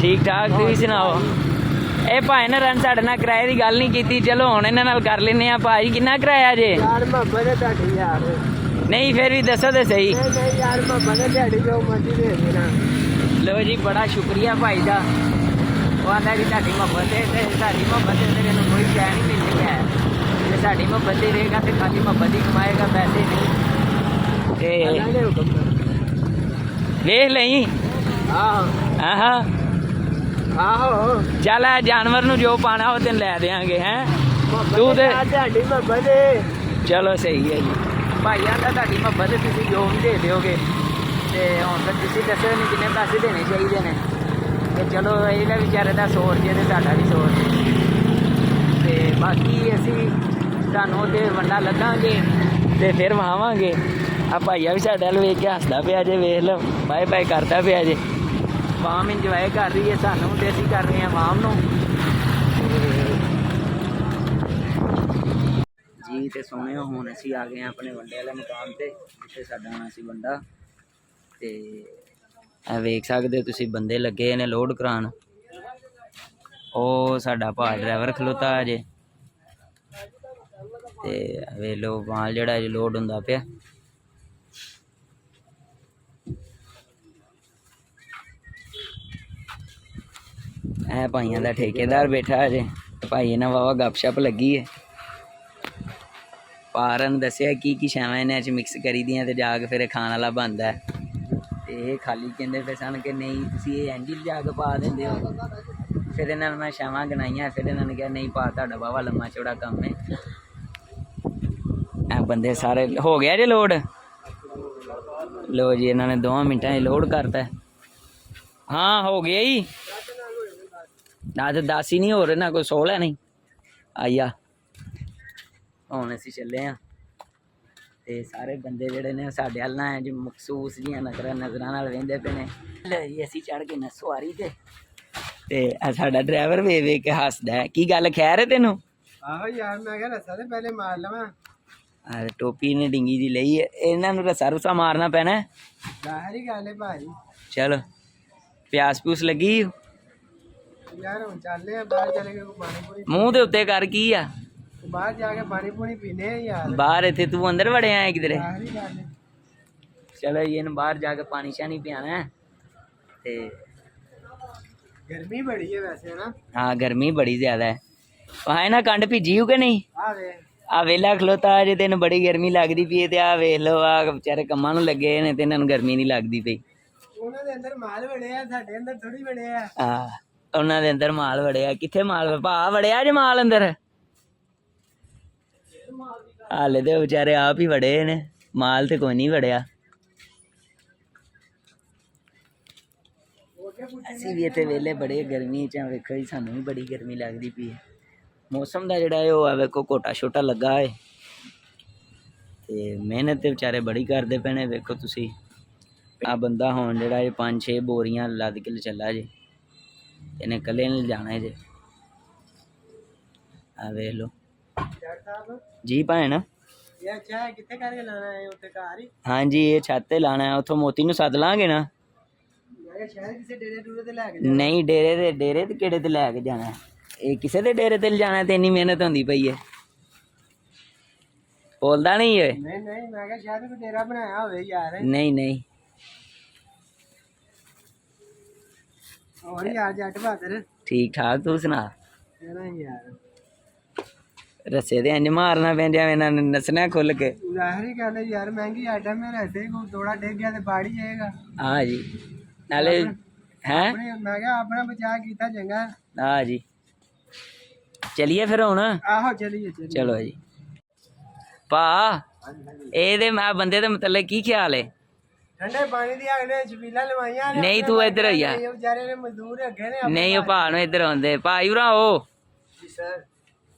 ठीक ठाक तुसीं सुनाओ ये भाई ने रन साढ़े नाल किराए की गल नहीं की चलो हुण इन्हां नाल कर लैने आ भाई किन्ना किराया जे यार मोहब्बत है तुहाडी यार नहीं फिर भी दसो तो सही नहीं यार मोहब्बत है तुहाडी जो मर्जी दे देना लो जी बड़ा शुक्रिया भाई दा वो आंदा कि तुहाडी मोहब्बत है ते साडी मोहब्बत है तेरे कोई शै नहीं मिलनी है जे साडी मोहब्बत ही रहेगा तो खाली मोहब्बत ही कमाएगा पैसे नहीं ते वेख लई हाँ आहो चल जानवर नूं जो पाना वो तेन लै देंगे हैं तू ते चलो सही है जी भाई आंदा तुहाडी मोहब्बत तुसीं जो भी दे दोगे ते हुण तां तुसीं दस्सो नहीं किन्ने पैसे देने चाहिए ने ते चलो ਇਹਦਾ ਵਿਚਾਰੇ ਦਾ 100 ਰੁਪਏ ਤੇ ਸਾਡਾ ਵੀ 100 ਰੁਪਏ ਤੇ ਬਾਕੀ ਅਸੀਂ ਤੁਹਾਨੂੰ ਤੇ ਵੰਡਾ ਲੱਗਾਂਗੇ ਤੇ ਫਿਰ ਵਹਾਵਾਂਗੇ ਆ ਭਾਈਆ ਵੀ ਸਾਡੇ ਵੱਲ ਵੇਖ ਕੇ ਹੱਸਦਾ ਪਿਆ ਜੇ ਵੇਖ ਲਓ ਬਾਏ ਬਾਏ ਕਰਦਾ ਪਿਆ ਜੇ वाम इंजॉय कर रही है सानू तो असीं कर रहे हैं वाम नूं जी तो सोने हुण असीं आ गए अपने वंडे वाले मुकाम ते जिथे साडा आना सी वंडा ते वेख सकदे हो तुसीं बंदे लगे ने लोड करान ओ साडा भा ड्राइवर खलोता अजे ते वे लो माल जिहड़ा लोड हुंदा पिया है भाइयों का ठेकेदार बैठा है जे भाई ने वावा गपशप लगी है पारन दसिया की शैवां इन्हें मिक्स करी दियां ते जाके फिर खाने वाला बनता है तो ये खाली कहते पे सन कि नहीं तुसीं ये इंज जाके पा देंदे हो फिर इन्होंने मैं शैवां गिनाइयां फिर इन्होंने कहा नहीं पा तुहाडा वावा लम्मा चौड़ा कम है बंदे सारे हो गया जे लोड लो जी इन्होंने 2 मिनटां लोड करता है हाँ हो गया ही ना तो 10 ही नहीं हो रहे ना कोई 16 नहीं आइया हुण असीं चले हाँ ते सारे बंदे जिहड़े ने साडे अल ना जो मखसूस जिहियां नज़रां नाल वेंदे पे ने असीं चढ़ के न सवारी ते साडा ड्राइवर वे के हसदा है की गल खैर है तेनू आहो यार मैं क्या रस्सा ते पहले मार लवां अरे टोपी ने डिंगी जी लई है इन्हां नूं रस्सा रुस्सा मारना पैना जाहिर ही गल है भाई चलो प्यास प्यूस लगी यार हम चलने हैं बाहर चले के पानी पूरी मुंह दे उत्ते कर की आ बाहर जाके पानी पूरी पीने हैं यार बाहर इत्थे तू अंदर वड़े आए किधरे चलो ये बाहर जाके पानी शानी पियाना है ते गर्मी बड़ी है वैसे ना हाँ गर्मी बड़ी ज्यादा है वहाँ ना कंड भिजी हो के नहीं आ वेला खलोता जे तेन बड़ी गर्मी लगती पी ते आ वेख लो आ बेचारे कम्मां नूं लगे ने ते इन्हां नूं गर्मी नहीं लगती पई उन्हां दे अंदर माल बड़े आ साडे अंदर थोड़ी बड़े आ हां उन्हां दे अंदर माल वड़िया किथे माल भा वड़िया जे माल अंदर हाले तो बेचारे आप ही वड़े ने माल तो कोई नहीं वड़िया असीं भी इत्थे वेले बड़े गर्मी च वेखो जी सानू भी बड़ी गर्मी लगती पई है मौसम का जिहड़ा है वो वेखो कोटा छोटा लगा है ते मेहनत ते बेचारे बड़ी करते पे ने वेखो तुसीं आ बंदा हुण जिहड़ा 5-6 बोरियां लद के चला जे इन्हें कले नहीं जाना जे आ वेख लो जी भैन हाँ जी ये छत ते लाना है उथों मोती नूं सद लांगे ना ਨਹੀਂ ਡੇਰੇ ਤੇ ਕਿਹੜੇ ਤੇ ਲੈ ਕੇ ਜਾਣਾ? ਇਹ ਕਿਸੇ ਦੇ ਡੇਰੇ ਤੇ ਲਿਜਾਣਾ ਤੇ ਇੰਨੀ ਮਿਹਨਤ ਹੁੰਦੀ ਪਈ ਹੈ। ਬੋਲਦਾ ਨਹੀਂ ਓਏ। ਨਹੀਂ ਨਹੀਂ ਮੈਂ ਕਿਹਾ ਸ਼ਾਇਦ ਕੋਈ ਡੇਰਾ ਬਣਾਇਆ ਹੋਵੇ ਯਾਰ। ਨਹੀਂ ਨਹੀਂ ਹੋਰ ਯਾਰ ਜੱਟ ਬਹਾਦਰ ਠੀਕ ਠਾਕ, ਤੂੰ ਸੁਣਾ? ਕਹਿਣਾ ਯਾਰ ਰੱਸੇ ਦੇ ਇੰਜ ਮਾਰਨਾ ਪੈਂਦਾ ਇਹਨਾਂ ਨੇ ਨਸਣਾ ਖੁੱਲ ਕੇ। ਜ਼ਾਹਰੀ ਗੱਲ ਹੈ ਯਾਰ, ਮਹਿੰਗੀ ਆਈਟਮ ਹੈ। ਰੱਸੇ ਕੋ ਥੋੜਾ ਡਿੱਗ ਗਿਆ ਤੇ ਬਾੜੀ ਜਾਏਗਾ। ਹਾਂ ਜੀ, ਨਾਲੇ ਹੈ ਮੈਂ ਕਿਹਾ ਆਪਣਾ ਬਚਾਅ ਕੀਤਾ ਚੰਗਾ। ਹਾਂ ਜੀ, ਚਲੀਏ ਫਿਰ ਹੁਣ। ਆਹੋ ਚਲੀਏ ਚਲੋ ਜੀ। ਭਾ ਇਹਦੇ ਮੈਂ ਬੰਦੇ ਦੇ ਮਤਲਬ ਕੀ ਖਿਆਲ ਹੈ? ਠੰਡੇ ਪਾਣੀ ਦੀ ਅਗਲੇ ਛਬੀਲਾ ਲਵਾਈਆਂ ਨੇ। ਨਹੀਂ ਤੂੰ ਇੱਧਰ ਹੋਈਆ। ਇਹ ਵਿਚਾਰੇ ਨੇ ਮਜ਼ਦੂਰ ਅੱਗੇ ਨੇ। ਨਹੀਂ ਉਹ ਭਾ ਨੂੰ ਇੱਧਰ ਆਉਂਦੇ। ਭਾਈ ਉਰਾ ਉਹ जी सर।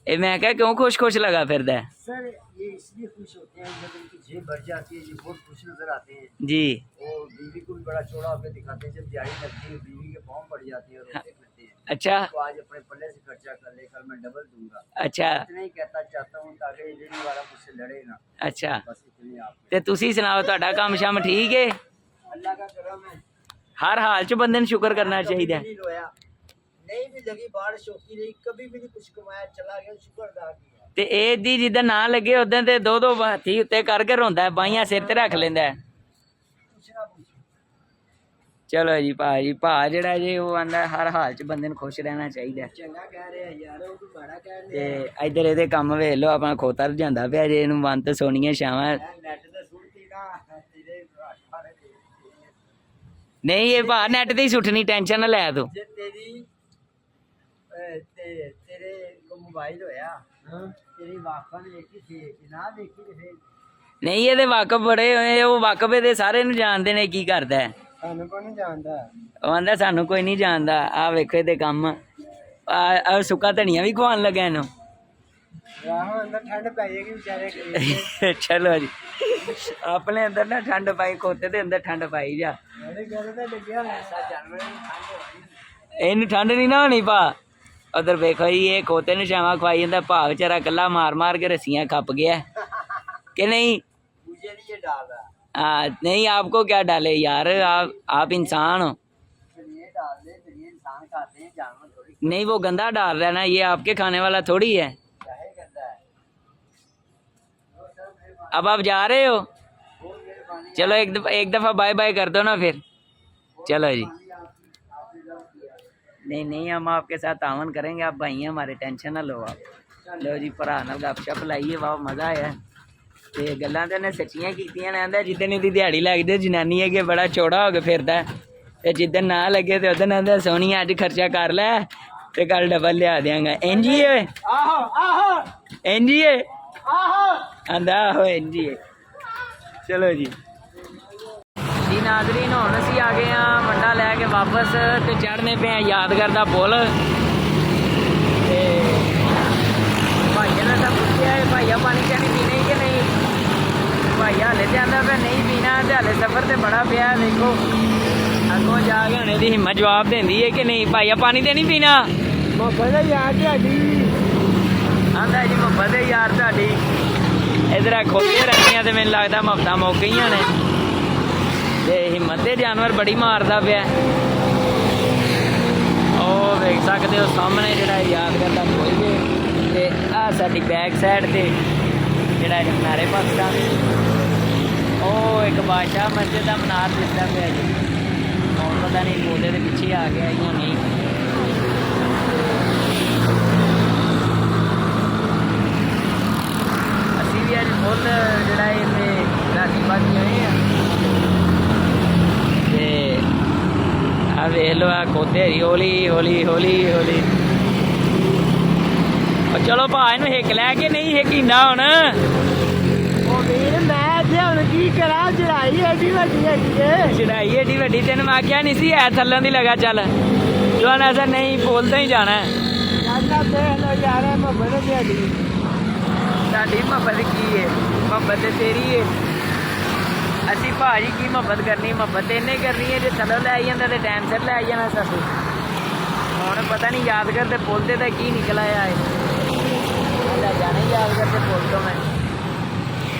ਇਹ ਮੈਂ ਕਿਹਾ ਕਿਉਂ ਖੁਸ਼ ਲਗਾ ਫਿਰਦਾ ਹੈ? सर ये इसलिए खुश होते हैं जब इनकी जेब भर जाती है, ये बहुत खुश नजर आते हैं। जी। और बीवी को भी बड़ा चौड़ा होकर दिखाते हैं। जब दिहाड़ी लगती है बीवी के पाँव पड़ जाते हैं और रोते फिरते हैं। अच्छा तो आज अपने पल्ले से खर्चा कर ले, कल मैं डबल दूंगा। अच्छा इतना ही कहता चाहता हूँ ताकि ये लेने वाला मुझसे लड़े ना। अच्छा बस इतनी आप ਤੇ ਤੁਸੀਂ ਸੁਣਾਓ, ਤੁਹਾਡਾ ਕੰਮ ਸ਼ਮ ਠੀਕ ਹੈ? अल्लाह का करम है। ਹਰ ਹਾਲ 'ਚ ਬੰਦੇ ਨੂੰ ਸ਼ੁਕਰ ਕਰਨਾ ਚਾਹੀਦਾ। नहीं रोया, नहीं भी लगी बाढ़, शौकी रही, कभी भी नहीं कुछ कमाया, चला गया, शुक्र अदा किया। ਤੇ ਇਹ ਦੀ ਜਿੱਦਾਂ ਨਾ ਲੱਗੇ ਉਦੋਂ ਤੇ ਦੋ ਹੱਥੀ ਉੱਤੇ ਕਰਕੇ ਰੋਂਦਾ, ਬਾਈਆਂ ਸਿਰ ਤੇ ਰੱਖ ਲੈਂਦਾ। कुछ ना पूछो। ਚਲੋ ਜੀ ਭਾਜੀ, ਭਾ ਜਿਹੜਾ ਜੇ ਉਹ ਆਂਦਾ ਹਰ ਹਾਲ 'ਚ ਬੰਦੇ ਨੂੰ ਖੁਸ਼ ਰਹਿਣਾ ਚਾਹੀਦਾ। चंगा कह रहे हैं यार, वो तो बड़ा कह रहे ਤੇ ਇੱਧਰ ਇਹਦੇ ਕੰਮ ਵੇਖ ਲਓ, ਆਪਣਾ ਖੋਤਾ ਰਜਾਂਦਾ ਪਿਆ ਜੇ ਇਹਨੂੰ ਬੰਦ ਸੋਹਣੀਆਂ ਛਾਵਾਂ। हैं। नेट ते सुनती ना तेरे सारे ਨਹੀਂ ਇਹ ਭਾ ਨੈਟ ਤੇ ਹੀ ਸੁੱਟਣੀ, ਟੈਨਸ਼ਨ ਨਾ ਲੈ ਤੂੰ। जे तेरे को मोबाइल होया, तेरी वाकफा ने देखी थी कि ना देखी ते फिर ਨਹੀਂ ਇਹਦੇ ਵਾਕਫ ਬੜੇ ਹੋਏ, ਉਹ ਵਾਕਫ ਇਹਦੇ ਸਾਰੇ ਨੂੰ ਜਾਣਦੇ ਨੇ ਕੀ ਕਰਦਾ ਹੈ। ਸਾਨੂੰ ਕੋਈ ਨਹੀਂ ਜਾਣਦਾ। ਉਹ ਆਂਦਾ ਸਾਨੂੰ ਕੋਈ ਨਹੀਂ ਜਾਣਦਾ। ਆਹ ਵੇਖੋ ਇਹਦੇ ਕੰਮ, ਆ ਸੁੱਕਾ ਧਨੀਆ ਵੀ ਖਵਾਉਣ ਲੱਗਾ ਇਹਨੂੰ। ਆਹੋ ਅੰਦਰ ਠੰਡ ਪੈ ਜਾਏਗੀ ਵਿਚਾਰੇ ਕਰੀ। ਚਲੋ ਜੀ, ਆਪਣੇ ਅੰਦਰ ਨਾ ਠੰਡ ਪਾਈ, ਖੋਤੇ ਦੇ ਅੰਦਰ ਠੰਡ ਪਾਈ ਜਾ। ਮੇਰੇ ਘਰ ਤੇ ਲੱਗਿਆ ਐਸਾ ਜਾਨਵਰ ਨੂੰ ਠੰਡ ਹੋਣੀ। ਇਹਨੂੰ ਠੰਡ ਨਹੀਂ ਨਾ ਹੋਣੀ ਭਾ। ਉਧਰ ਵੇਖੋ ਜੀ, ਇਹ ਖੋਤੇ ਨੂੰ ਛਾਵਾਂ ਖਵਾਈ ਜਾਂਦਾ, ਭਾ ਵਿਚਾਰਾ ਇਕੱਲਾ ਮਾਰ ਕੇ ਰੱਸੀਆਂ ਖੱਪ ਗਿਆ कि नहीं? मुझे नहीं ये डाल रहा। नहीं आपको क्या डाले यार, आप इंसान हो। फिर ये डाल दे, फिर ये इंसान खाते हैं, जानवर थोड़ी। नहीं वो गंदा डाल रहा है ना, ये आपके खाने वाला थोड़ी है। चाहे करता है। अब आप जा रहे हो? बहुत मेहरबानी। चलो एक दफ़ा बाय बाय कर दो ना फिर। चलो जी। नहीं नहीं हम आपके साथ तावन करेंगे, आप भाई हैं हमारे, टेंशन ना लो आप। लो जी भरा नाल गपशप लाइए, वाह मज़ा आया। ਤੇ ਗੱਲਾਂ ਤੇ ਉਹਨੇ ਸੱਚੀਆਂ ਕੀਤੀਆਂ ਨੇ। ਆਂਦਾ ਜਿੱਦਣ ਇਹਦੀ ਦਿਹਾੜੀ ਲੱਗਦੀ ਜਨਾਨੀ ਹੈ ਕਿ ਬੜਾ ਚੌੜਾ ਹੋ ਕੇ ਫਿਰਦਾ, ਤੇ ਜਿੱਦਣ ਨਾ ਲੱਗੇ ਤੇ ਉਦੋਂ ਆਂਦਾ ਸੋਹਣੀਆ ਅੱਜ ਖਰਚਾ ਕਰ ਲੈ ਤੇ ਕੱਲ ਡਬਲ ਲਿਆ ਦਿਆਂਗਾ। ਇੰਜ ਹੀ ਓਏ, आहो आहो ਇੰਜ ਹੀ ਏ, आहो। ਆਂਦਾ ਆਹੋ ਇੰਜ ਹੀ ਏ। ਚਲੋ ਜੀ ਜੀ ਨਾਜ਼ਰੀਨ, ਹੁਣ ਅਸੀਂ ਆ ਗਏ ਹਾਂ ਮੰਡਾ ਲੈ ਕੇ ਵਾਪਸ, ਤੇ ਚੜ੍ਹਨੇ ਪਏ ਹਾਂ ਯਾਦਗਾਰ ਦਾ ਪੁੱਲ। ਤੇ ਭਾਈਆ ਨੇ ਤਾਂ ਪੁੱਛਿਆ ਭਾਈਆ ਪਾਣੀ ਚਾਣੀ ਪੀਣਾ ਕਿ ਨਹੀਂ? ਭਾਈਆ ਹਲੇ ਤੇ ਆਂਦਾ ਪਿਆ ਨਹੀਂ ਪੀਣਾ, ਤੇ ਹਲੇ ਸਫ਼ਰ ਤੇ ਬੜਾ ਪਿਆ। ਵੇਖੋ ਅੱਗੋਂ ਜਾ ਕੇ ਹੁਣ ਇਹਦੀ ਹਿੰਮਤ ਜਵਾਬ ਦਿੰਦੀ ਹੈ ਕਿ ਨਹੀਂ। ਭਾਈਆ ਪਾਣੀ ਤੇ ਨਹੀਂ ਪੀਣਾ? मोहब्बत यार ਤੁਹਾਡੀ। ਆਂਦਾ ਜੀ ਮੁਹੱਬਤ ਹੈ ਯਾਰ ਤੁਹਾਡੀ। ਇਧਰ ਖੋਲੀਆਂ ਰੱਖੀਆਂ ਤੇ ਮੈਨੂੰ ਲੱਗਦਾ ਮੁਹੱਬਤਾਂ ਮੁੱਕ ਗਈਆਂ ਨੇ, ਤੇ ਹਿੰਮਤ ਦੇ ਜਾਨਵਰ ਬੜੀ ਮਾਰਦਾ ਪਿਆ। ਉਹ ਵੇਖ ਸਕਦੇ ਹੋ ਸਾਹਮਣੇ ਜਿਹੜਾ ਯਾਦਗਾਰ ਦਾ ਪੁੱਲ ਜੇ, ਤੇ ਆਹ ਸਾਡੀ ਬੈਕ ਸਾਈਡ ਤੇ ਜਿਹੜਾ ਨਾਰੇ ਪਾਕਿਸਤਾਨ, ਉਹ ਇੱਕ ਬਾਦਸ਼ਾਹ ਮਸਜਿਦ ਦਾ ਮਨਾਰ ਦਿਸਦਾ ਪਿਆ ਜੀ। ਹੁਣ ਪਤਾ ਨਹੀਂ ਪੌਦੇ ਦੇ ਪਿੱਛੇ ਆ ਗਿਆ ਜਾਂ ਨਹੀਂ। ਅਸੀਂ ਵੀ ਅੱਜ ਫੁੱਲ ਜਿਹੜਾ ਇਹਦੇ ਰਾਤੀ ਬਾਕੀ ਆਏ ਆ, ਤੇ ਆ ਵੇਖ ਲਓ ਆ ਖੋਤੇ ਹੌਲੀ ਹੌਲੀ ਹੌਲੀ ਹੌਲੀ। ਚਲੋ ਭਾ ਇਹਨੂੰ ਹਿੱਕ ਲੈ ਕੇ ਨਹੀਂ ਹਿੱਕੀਂਦਾ ਹੁਣ। ਉਹ ਵੀਰ ਮੈਂ ਇੱਥੇ ਹੁਣ ਕੀ ਕਰਾਂ, ਚੜਾਈ ਐਡੀ ਵੱਡੀ ਹੈਗੀ ਏ। ਚੜਾਈ ਏਡੀ ਵੱਡੀ, ਤੈਨੂੰ ਮੈਂ ਆਖਿਆ ਨਹੀਂ ਸੀ ਐ ਥੱਲੋਂ ਦੀ ਲਗਾ ਚੱਲ। ਜਵਾਨ ਐਸਾ ਨਹੀਂ ਬੋਲਦਾ ਹੀ ਜਾਣਾ। ਸਾਡਾ ਦੇਖ ਲੋ ਯਾਰ, ਮੁਹੱਬਤ ਤੁਹਾਡੀ। ਸਾਡੀ ਮੁਹੱਬਤ ਕੀ ਹੈ? ਮੁਹੱਬਤ ਤੇ ਤੇਰੀ ਹੈ। ਅਸੀਂ ਭਾਜੀ ਕੀ ਮੁਹੱਬਤ ਕਰਨੀ? ਮੁਹੱਬਤ ਇਹਨੇ ਕਰਨੀ ਹੈ ਜੇ ਥੱਲੋਂ ਲੈ ਆਈ ਜਾਂਦਾ ਤੇ ਟਾਈਮ ਸਿਰ ਲੈ ਆਈ ਜਾਣਾ ਸਾਸੂ। ਹੁਣ ਪਤਾ ਨਹੀਂ ਯਾਦਗਾਰ ਤੇ ਪੁੱਲ ਤੇ ਤਾਂ ਕੀ ਨਿਕਲ ਆਇਆ ਹੈ। ਲੈ ਜਾਣਾ ਯਾਦਗਾਰ ਤੇ ਪੁੱਲ ਤੋਂ ਮੈਂ।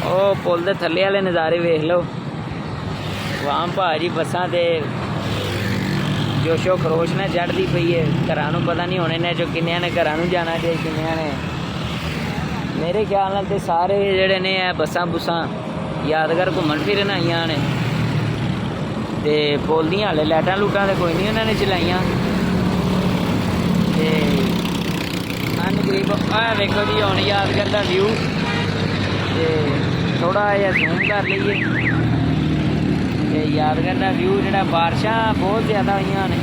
ਉਹ ਪੁੱਲ ਦੇ ਥੱਲੇ ਵਾਲੇ ਨਜ਼ਾਰੇ ਵੇਖ ਲਓ। ਵਾਮ ਭਾਜੀ ਬੱਸਾਂ ਤੇ ਜੋਸ਼ੋ ਖਰੋਸ਼ ਨਾਲ ਚੜ੍ਹਦੀ ਪਈ ਹੈ। ਘਰਾਂ ਨੂੰ ਪਤਾ ਨਹੀਂ ਹੁਣ ਇਹਨਾਂ 'ਚੋਂ ਕਿੰਨਿਆਂ ਨੇ ਘਰਾਂ ਨੂੰ ਜਾਣਾ ਤੇ ਕਿੰਨਿਆਂ ਨੇ, ਮੇਰੇ ਖਿਆਲ ਨਾਲ ਤੇ ਸਾਰੇ ਜਿਹੜੇ ਨੇ ਇਹ ਬੱਸਾਂ ਬੁੱਸਾਂ ਯਾਦਗਾਰ ਘੁੰਮਣ ਫਿਰਨ ਆਈਆਂ ਨੇ। ਤੇ ਪੁੱਲ ਦੀਆਂ ਹਾਲੇ ਲਾਈਟਾਂ ਲੂਟਾਂ ਤੇ ਕੋਈ ਨਹੀਂ ਉਹਨਾਂ ਨੇ ਚਲਾਈਆਂ। ਤੇ ਅਨਕਰੀਬ ਆਹ ਵੇਖੋ ਜੀ ਹੁਣ ਯਾਦਗਾਰ ਦਾ ਵਿਊ। ਤੇ ਥੋੜਾ ਜਿਹਾ ਜ਼ੂਮ ਕਰ ਲਈਏ ਤੇ ਯਾਦਗਾਰ ਦਾ ਵਿਊ ਜਿਹੜਾ ਬਾਰਿਸ਼ਾਂ ਬਹੁਤ ਜ਼ਿਆਦਾ ਹੋਈਆਂ ਨੇ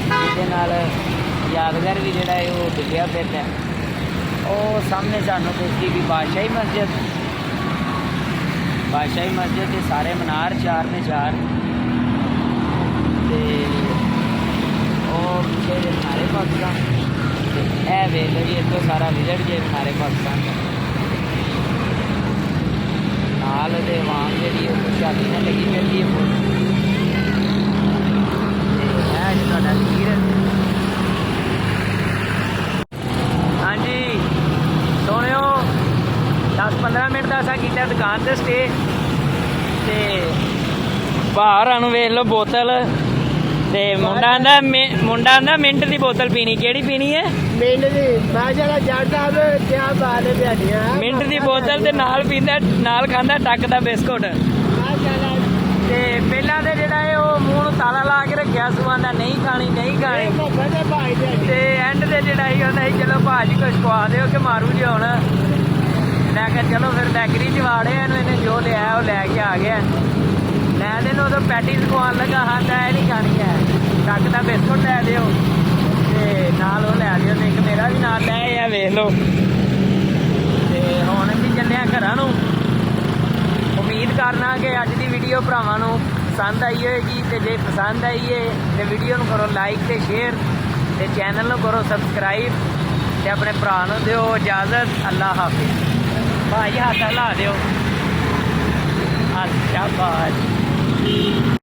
ਜਿਹਦੇ ਨਾਲ ਯਾਦਗਾਰ ਵੀ ਜਿਹੜਾ ਹੈ ਉਹ ਡੁੱਬਿਆ ਫਿਰਦਾ। ਉਹ ਸਾਹਮਣੇ ਸਾਨੂੰ ਦਿਸਦੀ ਵੀ ਬਾਦਸ਼ਾਹੀ ਮਸਜਿਦ ਦੇ ਸਾਰੇ ਮਨਾਰ 4 ਨੇ 4 ਤੇ ਉਹ ਪਿੱਛੇ ਦੇ ਮਨਾਰੇ ਪਾਕਿਸਤਾਨ। ਇਹ ਵੇਖ ਲਓ ਜੀ ਇੱਥੋਂ ਸਾਰਾ ਵਿਜ਼ਟ ਜੇ ਮਨਾਰੇ ਪਾਕਿਸਤਾਨ ਦਾ। ਨਾਲ ਦੇ ਵਾਂਗ ਜਿਹੜੀ ਉਹ ਖੁਸ਼ਹਾਲੀ ਨਾਲ ਲੱਗੀ ਫਿਰਦੀ ਹੈ ਫੁੱਲ। ਤੇ ਇਹ ਜੀ ਤੁਹਾਡਾ ਲਕੀਰ। ਹਾਂਜੀ ਸੋਹਣਿਓ 10-15 ਮਿੰਟ ਦਾ ਅਸਾਂ ਕੀਤਾ ਦੁਕਾਨ ਤੇ ਸਟੇ। ਤੇ ਬਾਹਰ ਨੂੰ ਵੇਖ ਲਓ ਬੋਤਲ। ਤੇ ਮੁੰਡਾ ਆਂਦਾ ਮਿੰਟ ਦੀ ਬੋਤਲ ਪੀਣੀ। ਕਿਹੜੀ ਪੀਣੀ ਹੈ? ਮਿੰਟ ਦੀ। ਮੈਂ ਜਿਹੜਾ ਜੱਟ ਸਾਹਿਬ ਕਿਆ ਬਾਤ ਹੈ ਤੁਹਾਡੀਆਂ। ਮਿੰਟ ਦੀ ਬੋਤਲ ਤੇ ਨਾਲ ਪੀਂਦਾ, ਨਾਲ ਖਾਂਦਾ ਟੱਕ ਦਾ ਬਿਸਕੁਟ। ਤੇ ਪਹਿਲਾਂ ਤੇ ਜਿਹੜਾ ਹੈ ਉਹ ਮੂੰਹ ਨੂੰ ਤਾਲਾ ਲਾ ਕੇ ਰੱਖਿਆ ਸੁਆਂਦਾ ਨਹੀਂ ਖਾਣੀ। ਤੇ ਐਂਡ ਤੇ ਜਿਹੜਾ ਹੀ ਹੁੰਦਾ ਸੀ ਚਲੋ ਭਾਜੀ ਕੁਛ ਖਵਾ ਦਿਓ ਕਿ ਮਾਰੂ ਜੀ ਹੁਣ। ਲੈ ਕੇ ਚਲੋ ਫਿਰ ਬੈਕਰੀ 'ਚ ਵਾੜੇ ਇਹਨੂੰ। ਇਹਨੇ ਜੋ ਲਿਆ ਉਹ ਲੈ ਕੇ ਆ ਗਿਆ। ਲੈ ਦੇ ਨੂੰ ਉਦੋਂ ਪੈਟੀਸ ਖਵਾਉਣ ਲੱਗਾ। ਹਾਂ ਤਾਂ ਇਹ ਨਹੀਂ ਖਾਣੀ ਹੈ, ਟੱਕ ਦਾ ਬਿਸਕੁਟ ਲੈ ਦਿਓ ਤੇ ਨਾਲ ਉਹ ਲੈ ਦਿਓ। ਤੇ ਇੱਕ ਮੇਰਾ ਵੀ ਨਾਲ ਲੈ ਆ ਵੇਖ ਲਓ। ਤੇ ਹੁਣ ਅਸੀਂ ਚੱਲੇ ਹਾਂ ਘਰਾਂ ਨੂੰ। ਉਮੀਦ ਕਰਨਾ ਕਿ ਅੱਜ ਦੀ ਵੀਡੀਓ ਭਰਾਵਾਂ ਨੂੰ ਪਸੰਦ ਆਈ ਹੋਏਗੀ। ਤੇ ਜੇ ਪਸੰਦ ਆਈ ਹੈ ਤੇ ਵੀਡੀਓ ਨੂੰ ਕਰੋ ਲਾਈਕ ਤੇ ਸ਼ੇਅਰ ਤੇ ਚੈਨਲ ਨੂੰ ਕਰੋ ਸਬਸਕ੍ਰਾਈਬ ਤੇ ਆਪਣੇ ਭਰਾ ਨੂੰ ਦਿਓ ਇਜਾਜ਼ਤ। ਅੱਲਾ ਹਾਫਿਜ਼। ਭਾਈ ਹੱਥ ਹਿਲਾ ਦਿਓ। ਅੱਛਾ ਬਾਜ।